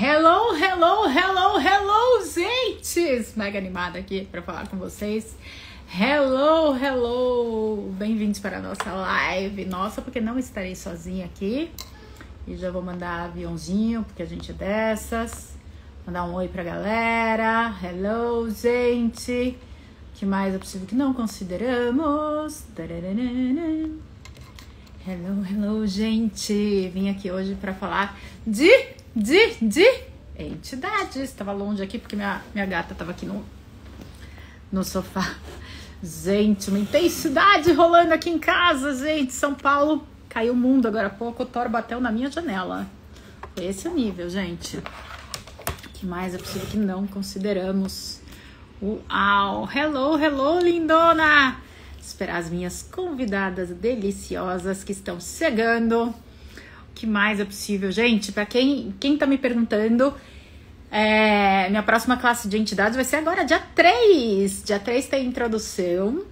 Hello, hello, hello, hello, gente! Mega animada aqui para falar com vocês. Hello, hello! Bem-vindos para a nossa live. Nossa, porque não estarei sozinha aqui. E já vou mandar aviãozinho, porque a gente é dessas. Mandar um oi pra galera. Hello, gente! O que mais é possível que não consideramos? Hello, hello, gente! Vim aqui hoje para falar de entidades. Estava longe aqui porque minha gata estava aqui no sofá. Gente, uma intensidade rolando aqui em casa, gente. São Paulo caiu o mundo agora há pouco. O Thor bateu na minha janela. Foi esse o nível, gente. O que mais é possível que não consideramos? Uau! Hello, hello, lindona! Esperar as minhas convidadas deliciosas que estão chegando. O que mais é possível? Gente, para quem tá me perguntando, minha próxima classe de entidades vai ser agora, dia 3. Dia 3 tem introdução.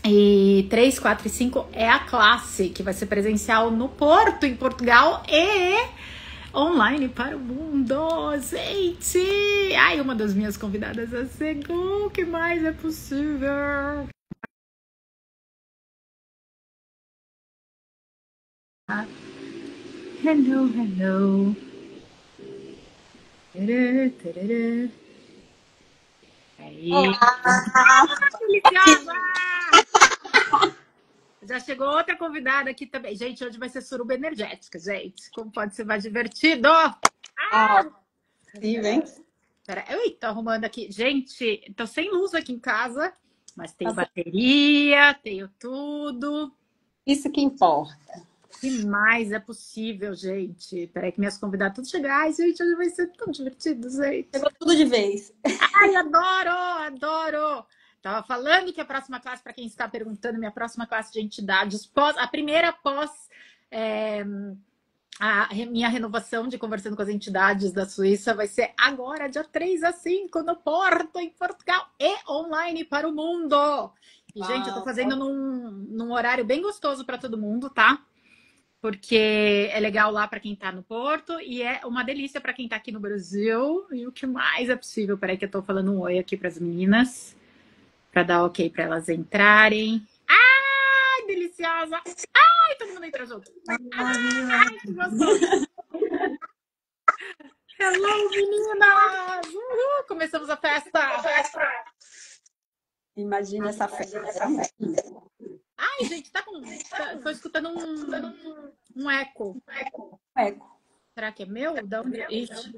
E 3, 4 e 5 é a classe, que vai ser presencial no Porto, em Portugal, e online para o mundo, gente! Ai, uma das minhas convidadas é a Segu. O que mais é possível? Hello, hello. Aí. Deliciosa! Já chegou outra convidada aqui também. Gente, hoje vai ser suruba energética, gente. Como pode ser mais divertido? Sim, vem. Pera, eu tô arrumando aqui. Gente, tô sem luz aqui em casa, mas tenho bateria, tenho tudo. Isso que importa. O que mais é possível, gente? Peraí que minhas convidadas tudo chegar. Ai, gente, hoje vai ser tão divertido, gente. Chegou tudo de vez. Ai, adoro, adoro. Tava falando que a próxima classe, para quem está perguntando, minha próxima classe de entidades, a primeira após a minha renovação de Conversando com as Entidades da Suíça, vai ser agora, dia 3 a 5, no Porto, em Portugal, e online para o mundo. E, gente, eu tô fazendo num horário bem gostoso para todo mundo, tá? Porque é legal lá para quem tá no Porto e é uma delícia para quem tá aqui no Brasil. E o que mais é possível? Peraí que eu tô falando um oi aqui para as meninas, para dar ok para elas entrarem. Ai, deliciosa! Ai, todo mundo entra junto. Ai, que gostoso! Hello, meninas! Uhul, começamos a festa! Imagina essa festa. Ai, gente, tô escutando um eco. Eco. Será que é meu? Da onde? Ixi.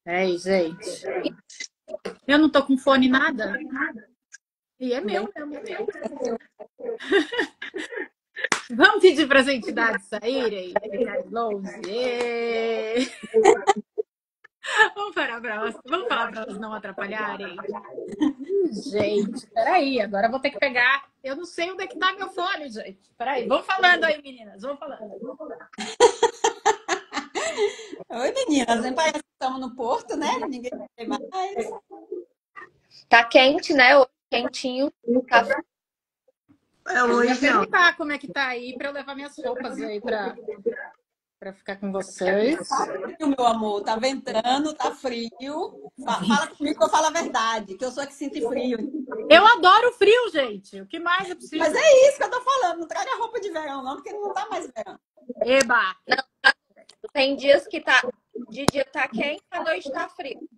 Peraí, gente. Eu não tô com fone nada. E é meu mesmo. Vamos pedir para as entidades saírem? Vamos falar para elas não atrapalharem? Gente, peraí, agora eu vou ter que pegar. Eu não sei onde é que tá meu fone, gente. Peraí, vão falando aí, meninas. Vão falando. Oi, meninas. Nem parece que estamos no Porto, né? Ninguém tem mais. Tá quente, né? Hoje, quentinho. Café. Eu ia perguntar como é que tá aí para eu levar minhas roupas aí para ficar com vocês. O meu amor, tá ventando, tá frio. Fala comigo que eu falo a verdade, que eu sou a que sinto frio. Eu adoro frio, gente. O que mais é possível? Mas é isso que eu tô falando. Não traga roupa de verão, não, porque não tá mais verão. Eba! Tem dias que tá. De dia tá quente, à noite tá frio.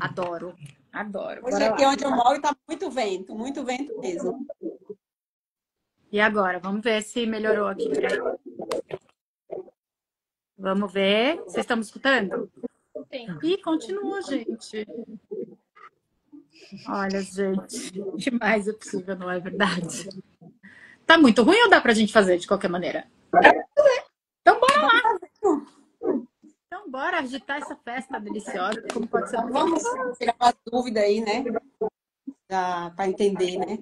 Adoro, adoro. Hoje aqui onde eu moro tá muito vento mesmo. E agora? Vamos ver se melhorou aqui. Vamos ver. Vocês estão me escutando? Sim. E continua, gente. Olha, gente. O que mais é possível, não é verdade? Tá muito ruim ou dá pra gente fazer de qualquer maneira? Então bora lá. Então bora agitar essa festa deliciosa. Como pode ser? Vamos tirar uma dúvida aí, né? Para entender, né?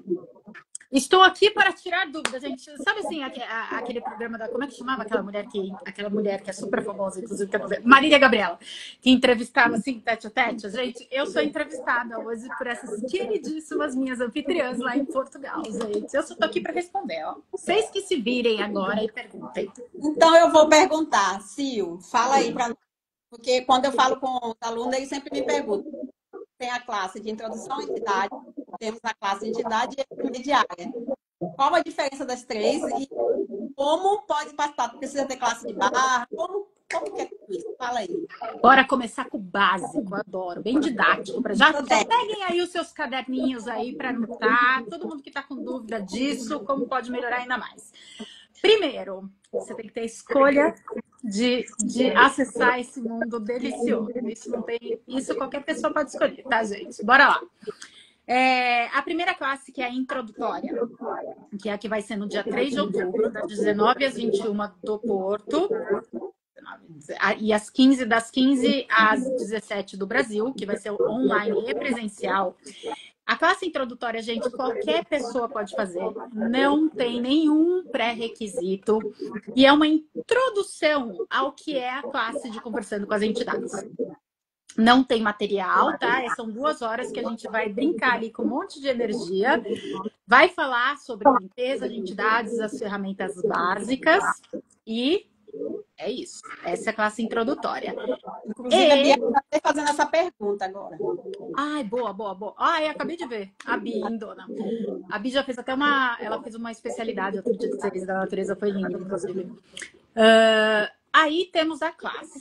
Estou aqui para tirar dúvidas, gente. Sabe assim, aquele programa da... Como é que chamava aquela mulher que é super famosa, inclusive, Marília Gabriela, que entrevistava, assim, tete a tete? Gente, eu sou entrevistada hoje por essas queridíssimas minhas anfitriãs lá em Portugal, gente. Eu só estou aqui para responder, ó. Vocês que se virem agora e perguntem. Então, eu vou perguntar. Sil, fala aí para nós. Porque quando eu falo com os alunos, eles sempre me perguntam. Tem a classe de introdução à entidade, temos a classe de entidade e a intermediária. Qual a diferença das três e como pode passar? Precisa ter classe de barra? Como que é tudo isso? Fala aí. Bora começar com o básico, adoro, bem didático. Já peguem aí os seus caderninhos aí para anotar. Todo mundo que está com dúvida disso, como pode melhorar ainda mais. Primeiro, você tem que ter escolha de acessar esse mundo delicioso. Isso qualquer pessoa pode escolher, tá, gente? Bora lá. A primeira classe, que é a introdutória, que é a que vai ser no dia 3 de outubro, das 19 às 21 do Porto, e das 15 às 17 do Brasil, que vai ser online e presencial. A classe introdutória, gente, qualquer pessoa pode fazer, não tem nenhum pré-requisito e é uma introdução ao que é a classe de Conversando com as Entidades. Não tem material, tá? São 2 horas que a gente vai brincar ali com um monte de energia, vai falar sobre limpeza de entidades, as ferramentas básicas e é isso. Essa é a classe introdutória. Inclusive, a Bia está fazendo essa pergunta agora. Ai, boa. Ai, acabei de ver. A Bi, lindona. A Bi já fez até ela fez uma especialidade outro dia de seres da natureza, foi linda, inclusive. Aí temos a classe.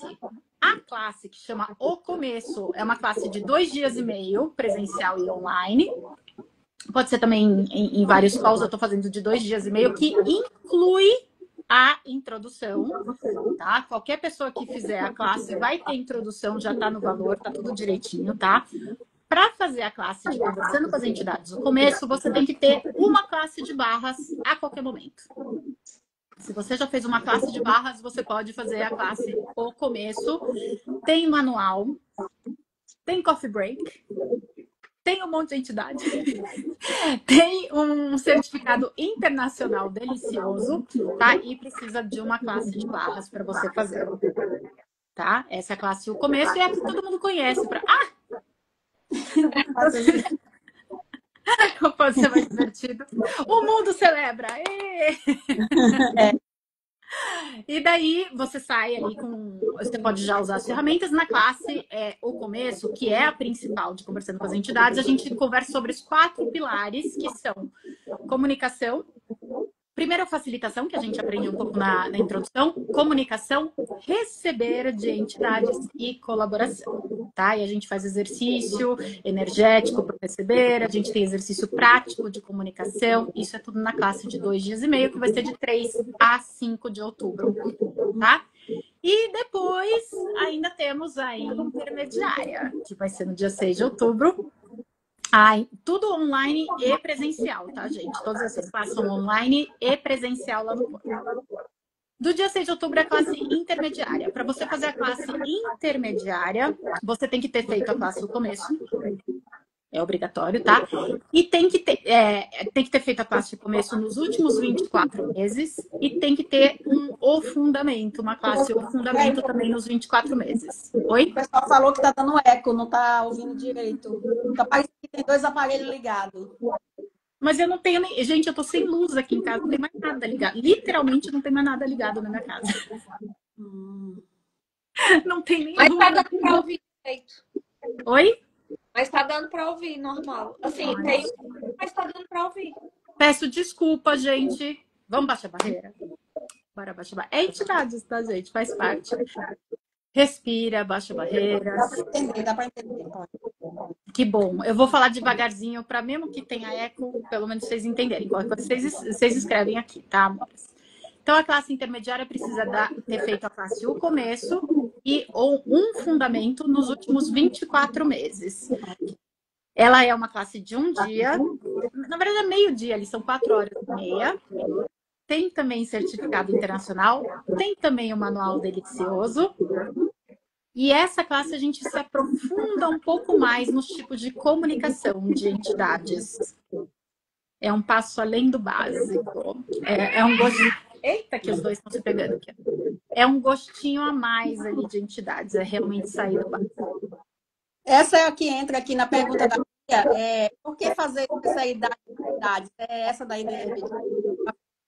A classe que chama O Começo é uma classe de 2 dias e meio, presencial e online. Pode ser também em vários calls, eu estou fazendo de 2 dias e meio, que inclui a introdução, tá? Qualquer pessoa que fizer a classe vai ter introdução, já tá no valor, tá tudo direitinho, tá? Para fazer a classe de Conversando com as Entidades no começo, você tem que ter uma classe de barras a qualquer momento. Se você já fez uma classe de barras, você pode fazer a classe O Começo. Tem manual, tem coffee break, tem um monte de entidade, tem um certificado internacional delicioso, tá? E precisa de uma classe de barras para você fazer, tá? Essa é a classe O Começo e é a que todo mundo conhece. Pode ser mais divertido. O mundo celebra! E daí você sai ali com... Você pode já usar as ferramentas. Na classe O Começo, que é a principal de Conversando com as Entidades, a gente conversa sobre os 4 pilares, que são comunicação. Primeiro, a facilitação, que a gente aprende um pouco na introdução. Comunicação, receber de entidades e colaboração, tá? E a gente faz exercício energético para receber, a gente tem exercício prático de comunicação. Isso é tudo na classe de 2 dias e meio, que vai ser de 3 a 5 de outubro, tá? E depois ainda temos a intermediária, que vai ser no dia 6 de outubro. Tudo online e presencial, tá, gente? Todas essas classes são online e presencial lá no Porto. Do dia 6 de outubro é a classe intermediária. Para você fazer a classe intermediária, você tem que ter feito a classe do começo. É obrigatório, tá? E tem que ter feito a classe de começo nos últimos 24 meses e tem que ter o fundamento, uma classe o fundamento também nos 24 meses. Oi? O pessoal falou que tá dando eco, não tá ouvindo direito. Tá parecendo que tem 2 aparelhos ligados. Mas eu não tenho nem... Gente, eu tô sem luz aqui em casa, não tem mais nada ligado. Literalmente não tem mais nada ligado na minha casa. Não tem nem luz. Mas tá dando pra ouvir direito. Oi? Mas tá dando pra ouvir, normal. Assim, mas tá dando pra ouvir. Peço desculpa, gente. Vamos baixar a barreira? Bora baixar a barreira. É entidades, tá, gente? Faz parte. Respira, baixa a barreira. Dá pra entender. Que bom. Eu vou falar devagarzinho para mesmo que tenha eco, pelo menos vocês entenderem. Vocês escrevem aqui, tá, amores? Então, a classe intermediária precisa ter feito a classe O Começo ou um fundamento nos últimos 24 meses. Ela é uma classe de 1 dia. Na verdade, é meio dia, ali são 4 horas e meia. Tem também certificado internacional. Tem também o manual delicioso. E essa classe a gente se aprofunda um pouco mais nos tipos de comunicação de entidades. É um passo além do básico. É um gostinho... Eita, que os dois estão se pegando aqui. É um gostinho a mais ali de entidades. É realmente sair do básico. Essa é a que entra aqui na pergunta da Bia. Por que fazer especialidade de entidades? É essa daí da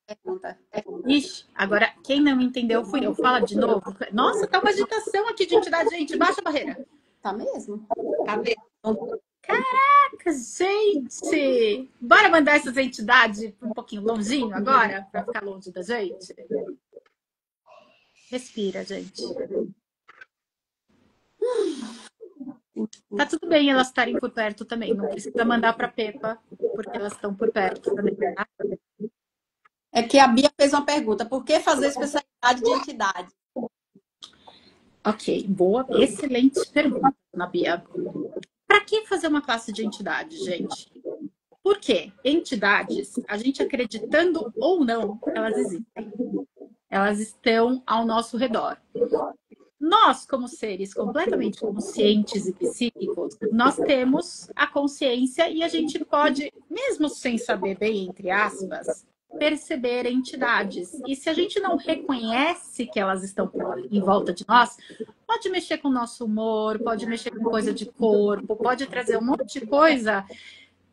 pergunta. Ixi, agora quem não entendeu fui eu. Fala de novo. Nossa, tá uma agitação aqui de entidade, gente. Baixa a barreira. Tá mesmo? Tá vendo? Gente, bora mandar essas entidades um pouquinho longinho agora, para ficar longe da gente? Respira, gente. Tá tudo bem elas estarem por perto também, não precisa mandar para Pepa, porque elas estão por perto também, tá? É que a Bia fez uma pergunta: por que fazer especialidade de entidade? Ok, boa, excelente pergunta, Ana Bia. Para que fazer uma classe de entidade, gente? Por quê? Entidades, a gente acreditando ou não, elas existem. Elas estão ao nosso redor. Nós, como seres completamente conscientes e psíquicos, nós temos a consciência e a gente pode, mesmo sem saber bem, entre aspas, perceber entidades. E se a gente não reconhece que elas estão em volta de nós, pode mexer com o nosso humor, pode mexer com coisa de corpo, pode trazer um monte de coisa.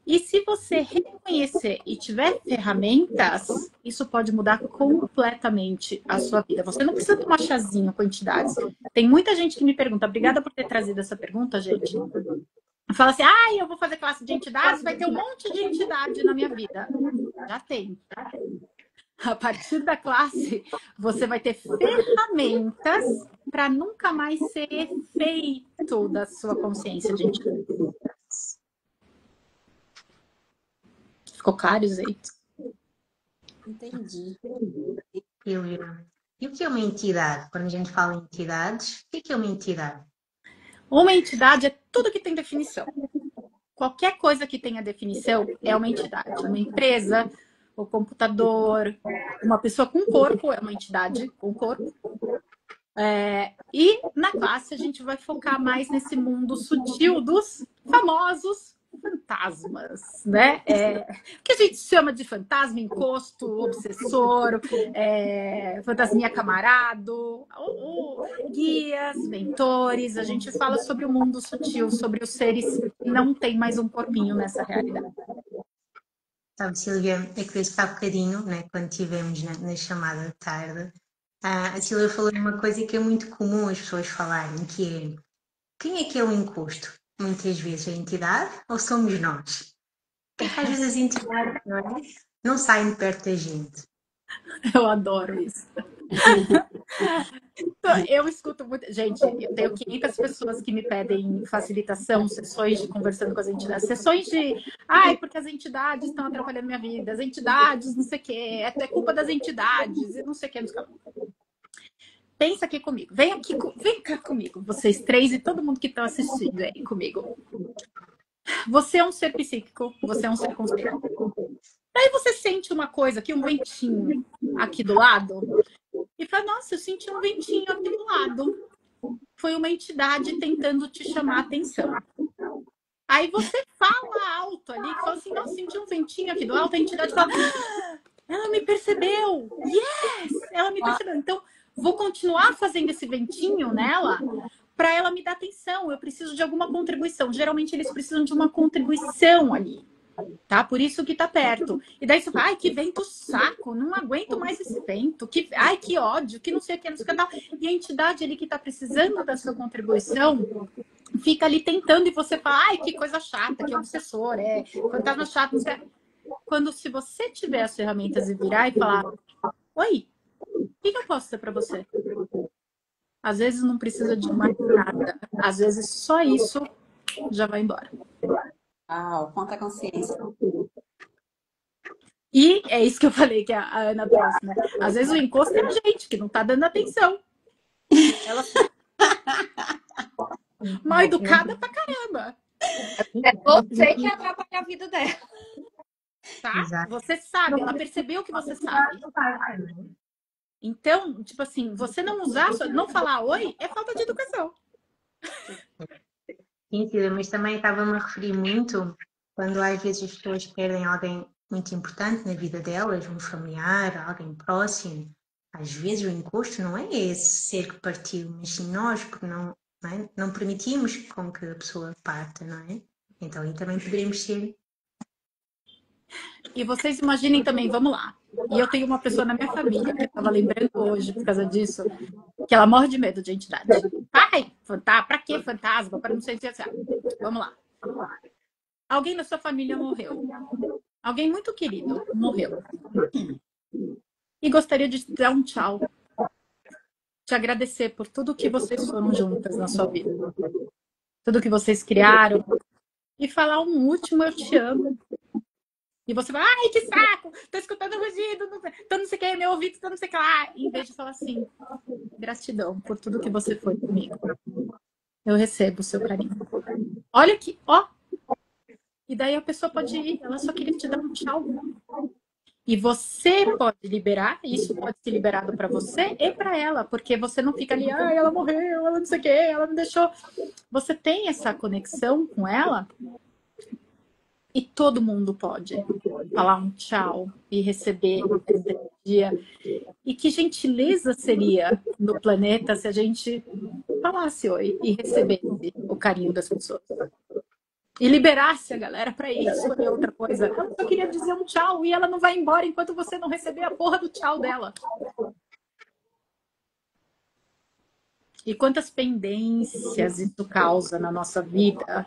E se você reconhecer e tiver ferramentas, isso pode mudar completamente a sua vida. Você não precisa tomar chazinho com entidades. Tem muita gente que me pergunta, obrigada por ter trazido essa pergunta, gente. Fala assim, eu vou fazer classe de entidades, vai ter um monte de entidade na minha vida. Já tem. A partir da classe, você vai ter ferramentas para nunca mais ser efeito da sua consciência de entidade. Ficou claro, gente? Entendi. Silvia, e o que é uma entidade? Quando a gente fala em entidades, o que é uma entidade? Uma entidade é tudo que tem definição. Qualquer coisa que tenha definição é uma entidade. Uma empresa, o computador, uma pessoa com corpo é uma entidade com corpo. E na classe a gente vai focar mais nesse mundo sutil dos famosos fantasmas, né? Que a gente chama de fantasma, encosto, obsessor, fantasminha camarado, guias, mentores. A gente fala sobre o mundo sutil, sobre os seres que não têm mais um corpinho nessa realidade. Sabe, Silvia, é que desde há bocadinho, né, quando estivemos na chamada de tarde, a Silvia falou de uma coisa que é muito comum as pessoas falarem, que é quem é o encosto? Muitas vezes a entidade ou somos nós? Porque às vezes as entidades não saem de perto da gente. Eu adoro isso. Eu escuto muito. Gente, eu tenho 500 pessoas que me pedem facilitação, sessões de conversando com as entidades, sessões de. Porque as entidades estão atrapalhando minha vida, as entidades, não sei o quê, é culpa das entidades, e não sei o quê. Pensa aqui comigo, vem cá comigo, vocês três e todo mundo que está assistindo aí comigo. Você é um ser psíquico, você é um ser consciente. Daí você sente uma coisa aqui, um ventinho aqui do lado, e fala, nossa, eu senti um ventinho aqui do lado. Foi uma entidade tentando te chamar a atenção. Aí você fala alto ali, que fala assim, nossa, senti um ventinho aqui do alto, a entidade fala, ela me percebeu, yes, ela me percebeu. Então, vou continuar fazendo esse ventinho nela para ela me dar atenção. Eu preciso de alguma contribuição. Geralmente eles precisam de uma contribuição ali, tá? Por isso que tá perto. E daí você fala, que vento saco, não aguento mais esse vento, que ódio, que não sei o que, não sei o que tal. E a entidade ali que tá precisando da sua contribuição fica ali tentando e você fala, que coisa chata, que obsessor, fantasma chato. Quando se você tiver as ferramentas e virar e falar, oi, o que eu posso ser para você? Às vezes não precisa de mais nada. Às vezes só isso já vai embora. Quanta consciência. E é isso que eu falei que a Ana trouxe, né? Às vezes o encosto é a gente que não tá dando atenção. Ela mal educada pra caramba. É você que atrapalha a vida dela. Tá? Exato. Você sabe, ela percebeu que você sabe. Então, tipo assim, você não usar, não falar oi, é falta de educação. Sim, Silvia, mas também estava-me a referir muito quando às vezes as pessoas perdem alguém muito importante na vida delas, um familiar, alguém próximo. Às vezes o encosto não é esse ser que partiu, mas sim nós, porque não permitimos com que a pessoa parta, não é? Então aí também poderíamos ser E vocês imaginem também, vamos lá. E eu tenho uma pessoa na minha família que eu estava lembrando hoje, por causa disso, que ela morre de medo de entidade. Ai, fantasma, pra que fantasma? Para não sei se vamos lá. Alguém da sua família morreu. Alguém muito querido morreu. E gostaria de te dar um tchau. Te agradecer por tudo que vocês foram juntas na sua vida. Tudo que vocês criaram. E falar um último eu te amo. E você vai, ai, que saco, tô escutando rugido, tô não sei o que, meu ouvido tá não sei o que lá. Em vez de falar assim, gratidão por tudo que você foi comigo. Eu recebo o seu carinho. Olha aqui, ó. E daí a pessoa pode ir, ela só queria te dar um tchau. E você pode liberar, isso pode ser liberado para você e para ela, porque você não fica ali, ai, ela morreu, ela não sei o que, ela me deixou. Você tem essa conexão com ela. E todo mundo pode falar um tchau e receber essa energia. E que gentileza seria no planeta se a gente falasse oi e recebesse o carinho das pessoas. E liberasse a galera para ir escolher outra coisa. Ela só queria dizer um tchau e ela não vai embora enquanto você não receber a porra do tchau dela. E quantas pendências isso causa na nossa vida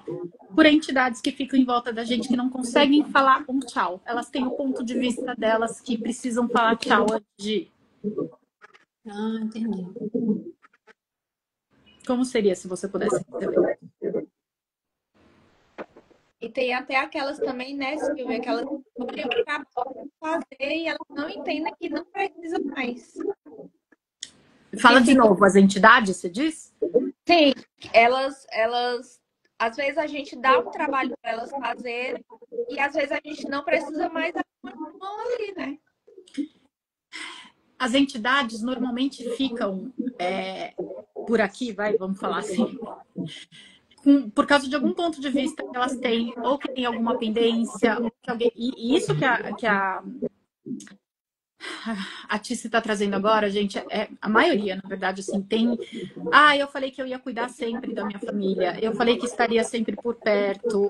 por entidades que ficam em volta da gente que não conseguem falar um tchau. Elas têm o ponto de vista delas que precisam falar tchau antes de ir. Ah, entendi. Como seria se você pudesse receber? E tem até aquelas também, né, Silvia, que elas olham para fazer e elas não entendem que não precisa mais. Fala de novo, as entidades, você diz? Sim, elas, às vezes a gente dá um trabalho para elas fazerem e às vezes a gente não precisa mais ali, né? As entidades normalmente ficam por aqui, vamos falar assim, por causa de algum ponto de vista que elas têm, ou que tem alguma pendência, ou que alguém. E isso que a Tice está trazendo agora, gente, a maioria, na verdade, assim, tem. Ah, eu falei que eu ia cuidar sempre da minha família, eu falei que estaria sempre por perto,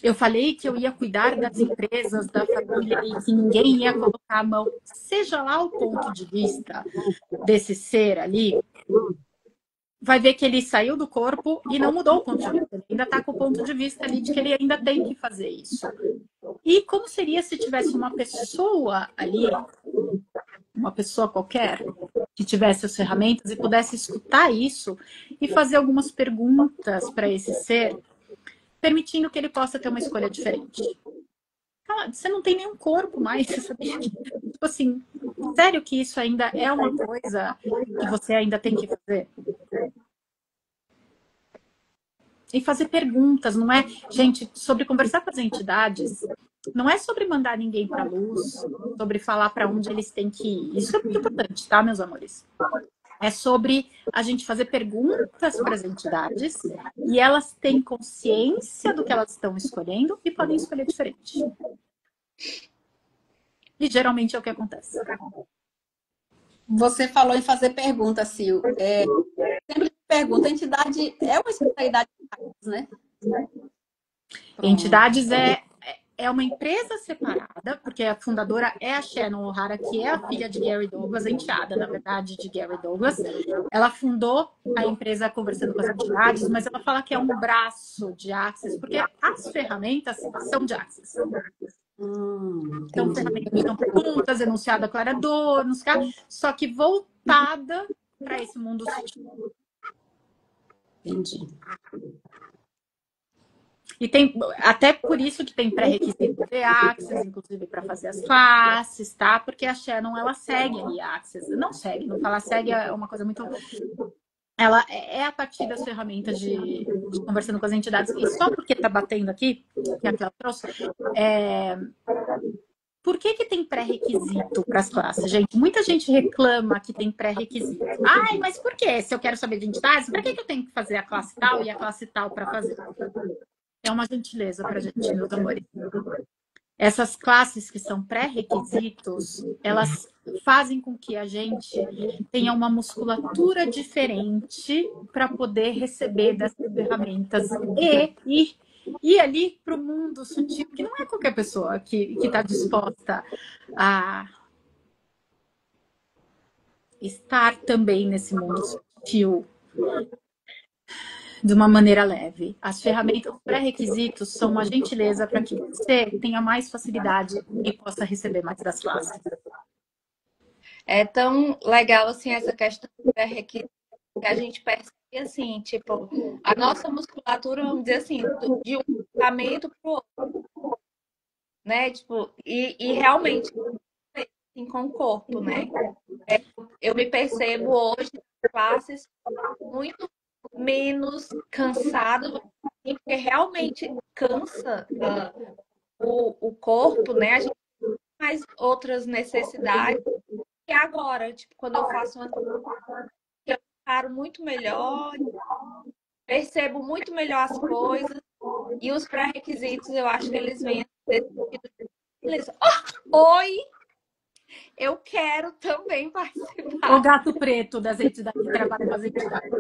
eu falei que eu ia cuidar das empresas, da família e que ninguém ia colocar a mão. Seja lá o ponto de vista desse ser ali, vai ver que ele saiu do corpo e não mudou o ponto de vista. Ele ainda está com o ponto de vista ali de que ele ainda tem que fazer isso. E como seria se tivesse uma pessoa ali, uma pessoa qualquer, que tivesse as ferramentas e pudesse escutar isso e fazer algumas perguntas para esse ser, permitindo que ele possa ter uma escolha diferente. Você não tem nenhum corpo mais, você sabia? Tipo assim, sério que isso ainda é uma coisa que você ainda tem que fazer? E fazer perguntas, não é? Gente, sobre conversar com as entidades, não é sobre mandar ninguém para a luz, sobre falar para onde eles têm que ir. Isso é muito importante, tá, meus amores? É sobre a gente fazer perguntas para as entidades e elas têm consciência do que elas estão escolhendo e podem escolher diferente. E geralmente é o que acontece. Você falou em fazer perguntas, Sil. Sempre pergunta, a entidade é uma especialidade, né? Entidades é uma empresa separada, porque a fundadora é a Shannon O'Hara, que é a filha de Gary Douglas, a enteada, na verdade, de Gary Douglas. Ela fundou a empresa conversando com as entidades, mas ela fala que é um braço de Access, porque as ferramentas são de Access. Então, ferramentas são perguntas, enunciado aclarador, só que voltada para esse mundo sutil. Entendi. E tem, até por isso que tem pré-requisito de Access, inclusive para fazer as classes, tá? Porque a Shannon, ela segue ali a Access. Não segue, não falar segue é uma coisa muito... Ela é a partir das ferramentas de conversando com as entidades. E só porque tá batendo aqui, que ela trouxe, por que tem pré-requisito para as classes, gente? Muita gente reclama que tem pré-requisito. Ai, mas por quê? Se eu quero saber de entidades, para que eu tenho que fazer a classe tal e a classe tal para fazer? É uma gentileza para a gente, meus amores. Essas classes que são pré-requisitos, elas fazem com que a gente tenha uma musculatura diferente para poder receber dessas ferramentas e ir ir ali para o mundo sutil, que não é qualquer pessoa que está disposta a estar também nesse mundo sutil de uma maneira leve. As ferramentas, os pré-requisitos são uma gentileza para que você tenha mais facilidade e possa receber mais das classes. É tão legal, assim, essa questão do pré-requisito, que a gente percebe, assim, tipo, a nossa musculatura, vamos dizer assim, de um equipamento para o outro, né? Tipo, e realmente, assim, com o corpo, né? Eu me percebo hoje nas classes muito menos cansado, porque realmente cansa o corpo, né? A gente tem mais outras necessidades. E agora, tipo, quando eu faço uma coisa, eu paro muito melhor, percebo muito melhor as coisas, e os pré-requisitos, eu acho que eles vêm nesse sentido. Eles, oi, eu quero também O participar. gato preto das entidades que trabalha com as entidades.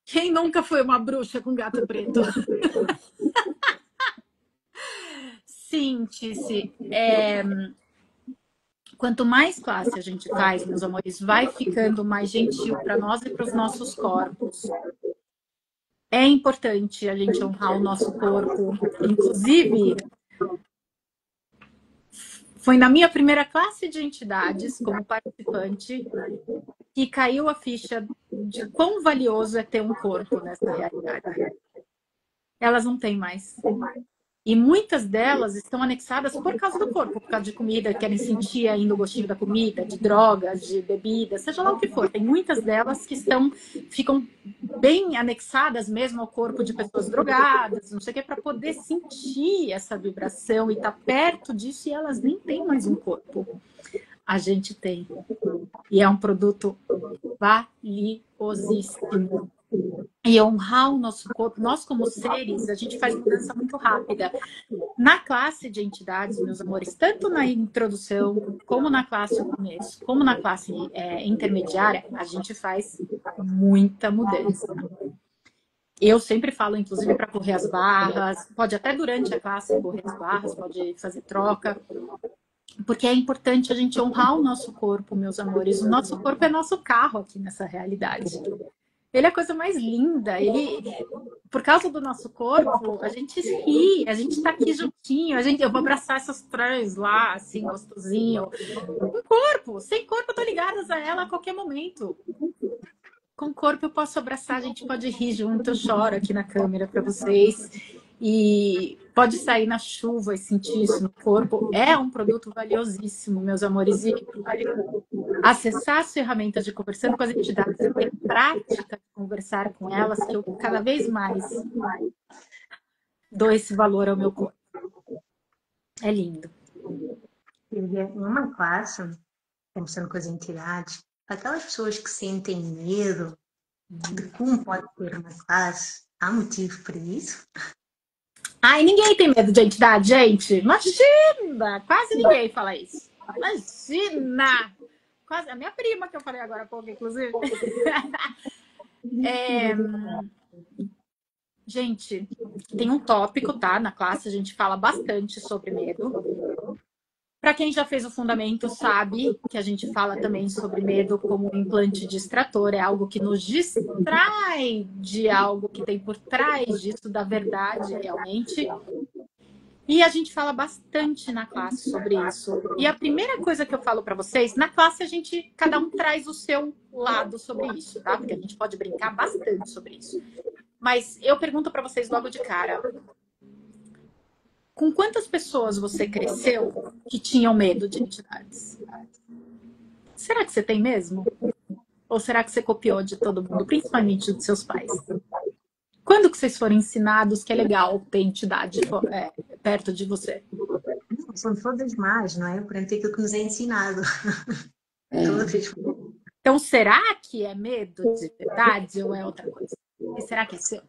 Quem nunca foi uma bruxa com gato preto? Sim, Tice. Quanto mais classe a gente faz, meus amores, vai ficando mais gentil para nós e para os nossos corpos. É importante a gente honrar o nosso corpo. Inclusive, foi na minha primeira classe de entidades, como participante, que caiu a ficha de quão valioso é ter um corpo nessa realidade. Elas não têm mais. E muitas delas estão anexadas por causa do corpo, por causa de comida, querem sentir ainda o gostinho da comida, de drogas, de bebida, seja lá o que for. Tem muitas delas que ficam bem anexadas mesmo ao corpo de pessoas drogadas, não sei o que, para poder sentir essa vibração e estar perto disso, e elas nem têm mais um corpo. A gente tem. E é um produto valiosíssimo. E honrar o nosso corpo, nós como seres, a gente faz mudança muito rápida. Na classe de entidades, meus amores, tanto na introdução, como na classe começo, como na classe intermediária, a gente faz muita mudança. Eu sempre falo, inclusive, para correr as barras, pode até durante a classe correr as barras, pode fazer troca, porque é importante a gente honrar o nosso corpo, meus amores. O nosso corpo é nosso carro aqui nessa realidade. Ele é a coisa mais linda. Por causa do nosso corpo, a gente ri, a gente tá aqui juntinho. Eu vou abraçar essas trans lá, assim, gostosinho. Com corpo, sem corpo, eu tô ligada a ela a qualquer momento. Com corpo eu posso abraçar, a gente pode rir junto. Eu choro aqui na câmera para vocês. E pode sair na chuva e sentir isso no corpo. É um produto valiosíssimo, meus amores. E acessar as ferramentas de conversando com as entidades, ter prática de conversar com elas, que eu cada vez mais dou esse valor ao meu corpo. É lindo. Numa classe, conversando com as entidades, aquelas pessoas que sentem medo de como pode ser uma classe, há motivo para isso? Ai, ninguém tem medo de entidade, gente. Imagina! Quase ninguém fala isso. Imagina! Quase a minha prima que eu falei agora há pouco, inclusive. Gente, tem um tópico, tá? Na classe a gente fala bastante sobre medo. Para quem já fez o fundamento sabe que a gente fala também sobre medo como um implante distrator, é algo que nos distrai de algo que tem por trás disso, da verdade realmente. E a gente fala bastante na classe sobre isso. E a primeira coisa que eu falo para vocês, na classe cada um traz o seu lado sobre isso, tá? Porque a gente pode brincar bastante sobre isso. Mas eu pergunto para vocês logo de cara. Com quantas pessoas você cresceu que tinham medo de entidades? Será que você tem mesmo? Ou será que você copiou de todo mundo, principalmente dos seus pais? Quando que vocês foram ensinados que é legal ter entidade perto de você? São todas más, não é? Perante aquilo que nos é ensinado. Então, será que é medo de verdade ou é outra coisa? E será que é seu?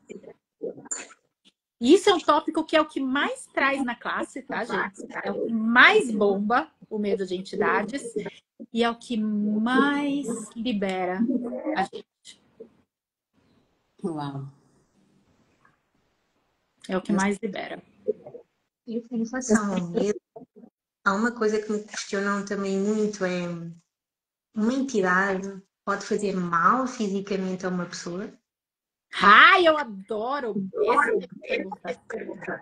E isso é um tópico que é o que mais traz na classe, tá, gente? É o que mais bomba o medo de entidades e é o que mais libera a gente. Uau. É o que mais libera. E em relação ao medo, há uma coisa que me questionam também muito, é uma entidade pode fazer mal fisicamente a uma pessoa? Ai, eu adoro esse tipo de pergunta.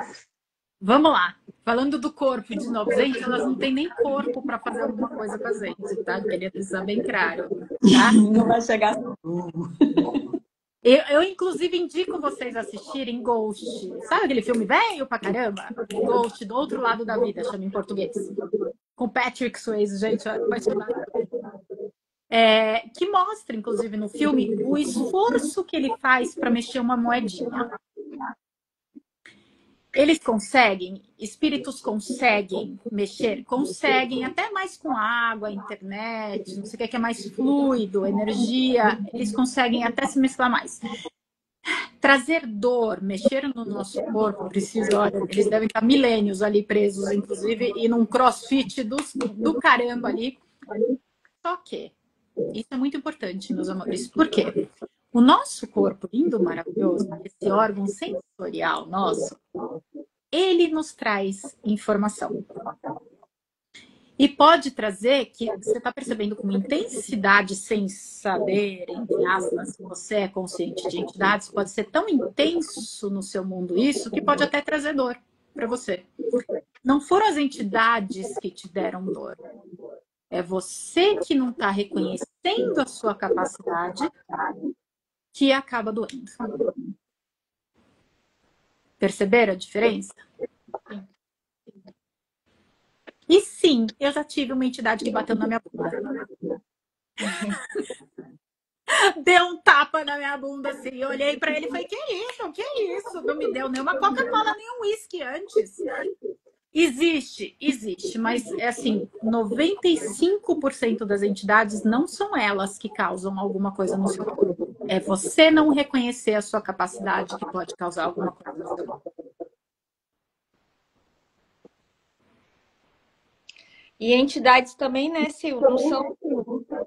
Vamos lá. Falando do corpo de novo. Gente, elas não têm nem corpo para fazer alguma coisa com a gente, tá? Queria deixar bem claro. Tá? Não vai chegar. Eu, inclusive, indico vocês assistirem Ghost. Sabe aquele filme velho pra caramba? Ghost, do outro lado da vida, chama em português. Com Patrick Swayze, gente, apaixonada. Que mostra, inclusive, no filme, o esforço que ele faz para mexer uma moedinha. Eles conseguem, espíritos conseguem mexer, conseguem até mais com água, internet, não sei o que é mais fluido, energia, eles conseguem até se mesclar mais. Trazer dor, mexer no nosso corpo, precisa, olha, eles devem estar milênios ali presos, inclusive, e num crossfit do caramba ali. Só que isso é muito importante, meus amores. Por quê? O nosso corpo lindo, maravilhoso, esse órgão sensorial nosso, ele nos traz informação. E pode trazer que você está percebendo com intensidade, sem saber, entre aspas, que você é consciente de entidades, pode ser tão intenso no seu mundo isso, que pode até trazer dor para você. Não foram as entidades que te deram dor. É você que não está reconhecendo a sua capacidade que acaba doendo. Perceberam a diferença? E sim, eu já tive uma entidade que bateu na minha bunda. Deu um tapa na minha bunda assim. Eu olhei pra ele e falei: que isso? Que isso? Não me deu nem uma Coca-Cola, nem um uísque antes. Existe, mas é assim, 95% das entidades não são elas que causam alguma coisa no seu corpo. É você não reconhecer a sua capacidade que pode causar alguma coisa no seu corpo. E entidades também, né, Sil? Não são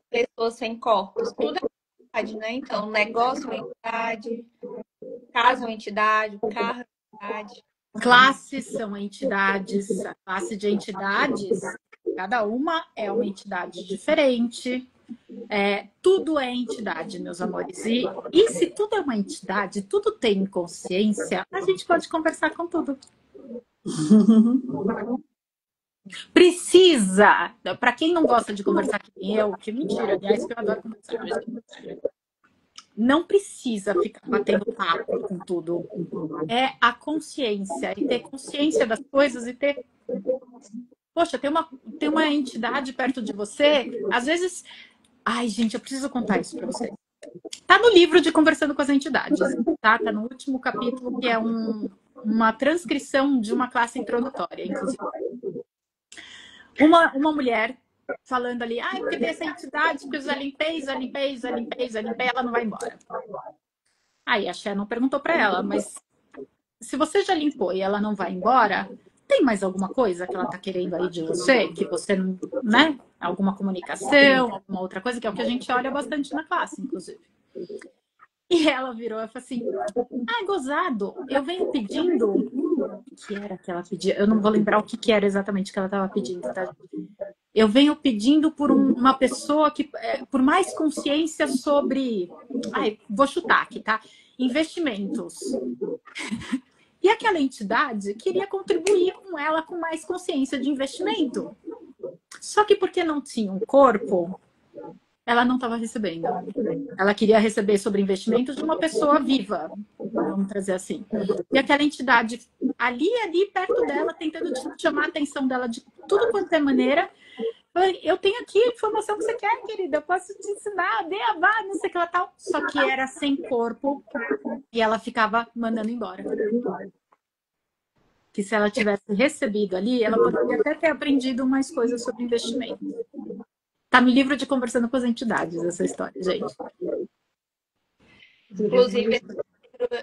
pessoas sem corpos. Tudo é entidade, né? Então, negócio é uma entidade, casa é uma entidade, carro é uma entidade. Classes são entidades, a classe de entidades, cada uma é uma entidade diferente. Tudo é entidade, meus amores. E se tudo é uma entidade, tudo tem consciência, a gente pode conversar com tudo. Precisa, para quem não gosta de conversar que nem eu, que mentira, aliás, que eu adoro conversar, não precisa ficar batendo papo com tudo. É a consciência, e ter consciência das coisas e ter... Poxa, tem uma entidade perto de você, às vezes... Ai, gente, eu preciso contar isso para vocês. Tá no livro de Conversando com as Entidades, tá? Tá no último capítulo, que é uma transcrição de uma classe introdutória, inclusive. Uma mulher falando ali, porque tem essa entidade que eu já limpei, ela não vai embora. Aí a Shannon perguntou para ela, mas se você já limpou e ela não vai embora, tem mais alguma coisa que ela tá querendo aí de você? Que você não, né? Alguma comunicação, alguma outra coisa, que é o que a gente olha bastante na classe, inclusive. E ela virou e falou assim, gozado, eu venho pedindo... O que era que ela pedia? Eu não vou lembrar o que era exatamente que ela estava pedindo, tá? Eu venho pedindo por uma pessoa que, por mais consciência sobre... vou chutar aqui, tá? Investimentos. E aquela entidade queria contribuir com ela com mais consciência de investimento. Só que porque não tinha um corpo, ela não estava recebendo. Ela queria receber sobre investimentos de uma pessoa viva, vamos trazer assim. E aquela entidade ali perto dela, tentando chamar a atenção dela de tudo quanto é maneira. Eu tenho aqui a informação que você quer, querida, eu posso te ensinar, não sei o que ela tal. Só que era sem corpo e ela ficava mandando embora. Que se ela tivesse recebido ali, ela poderia até ter aprendido mais coisas sobre investimento. Tá no livro de Conversando com as Entidades, essa história, gente. Inclusive,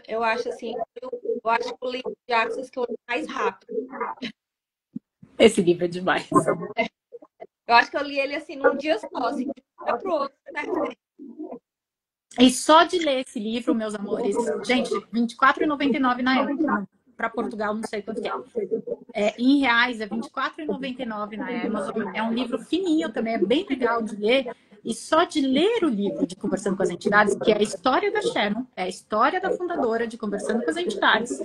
eu acho assim, eu acho que o livro de Access que eu li mais rápido. Esse livro é demais. Eu acho que eu li ele assim num dia só, assim, de um dia pro outro, né? E só de ler esse livro, meus amores, gente, R$24,99 na época. para Portugal, não sei quanto que é. Em reais, é R$24,99 na Amazon. É um livro fininho também, é bem legal de ler. E só de ler o livro de Conversando com as Entidades, que é a história da Shannon, é a história da fundadora de Conversando com as Entidades,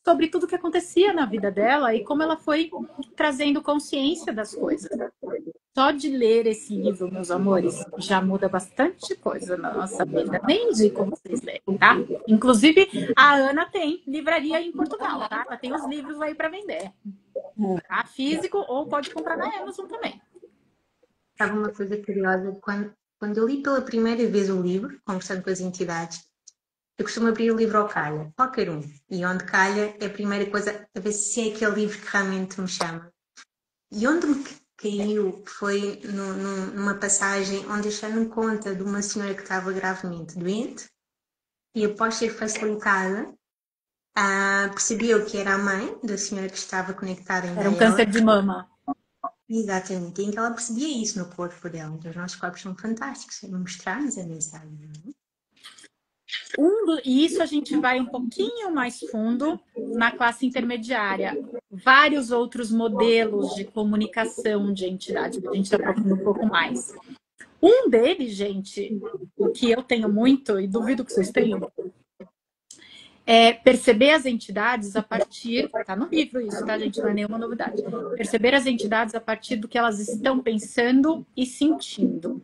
sobre tudo que acontecia na vida dela e como ela foi trazendo consciência das coisas. Só de ler esse livro, meus amores, já muda bastante coisa na nossa vida. Nem indico vocês lerem, tá? Inclusive, a Ana tem livraria em Portugal, tá? Ela tem os livros aí para vender. Tá? Físico ou pode comprar na Amazon também. Sabe uma coisa curiosa? Quando eu li pela primeira vez o livro, Conversando com as Entidades, eu costumo abrir o livro ao calha, qualquer um. E onde calha é a primeira coisa a ver se é aquele livro que realmente me chama. E onde me caiu foi numa passagem onde a Shannon conta de uma senhora que estava gravemente doente e após ser facilitada, percebeu que era a mãe da senhora que estava conectada ainda Era um a ela. câncer de mama. Exatamente, e em que ela percebia isso no corpo dela. Então os nossos corpos são fantásticos, mostrar-nos a mensagem. Não é? E isso a gente vai um pouquinho mais fundo na classe intermediária. Vários outros modelos de comunicação de entidade, que a gente aprofunda um pouco mais. Um deles, gente, que eu tenho muito, e duvido que vocês tenham, é perceber as entidades a partir... Tá no livro isso, tá, gente? Não é nenhuma novidade. Perceber as entidades a partir do que elas estão pensando e sentindo.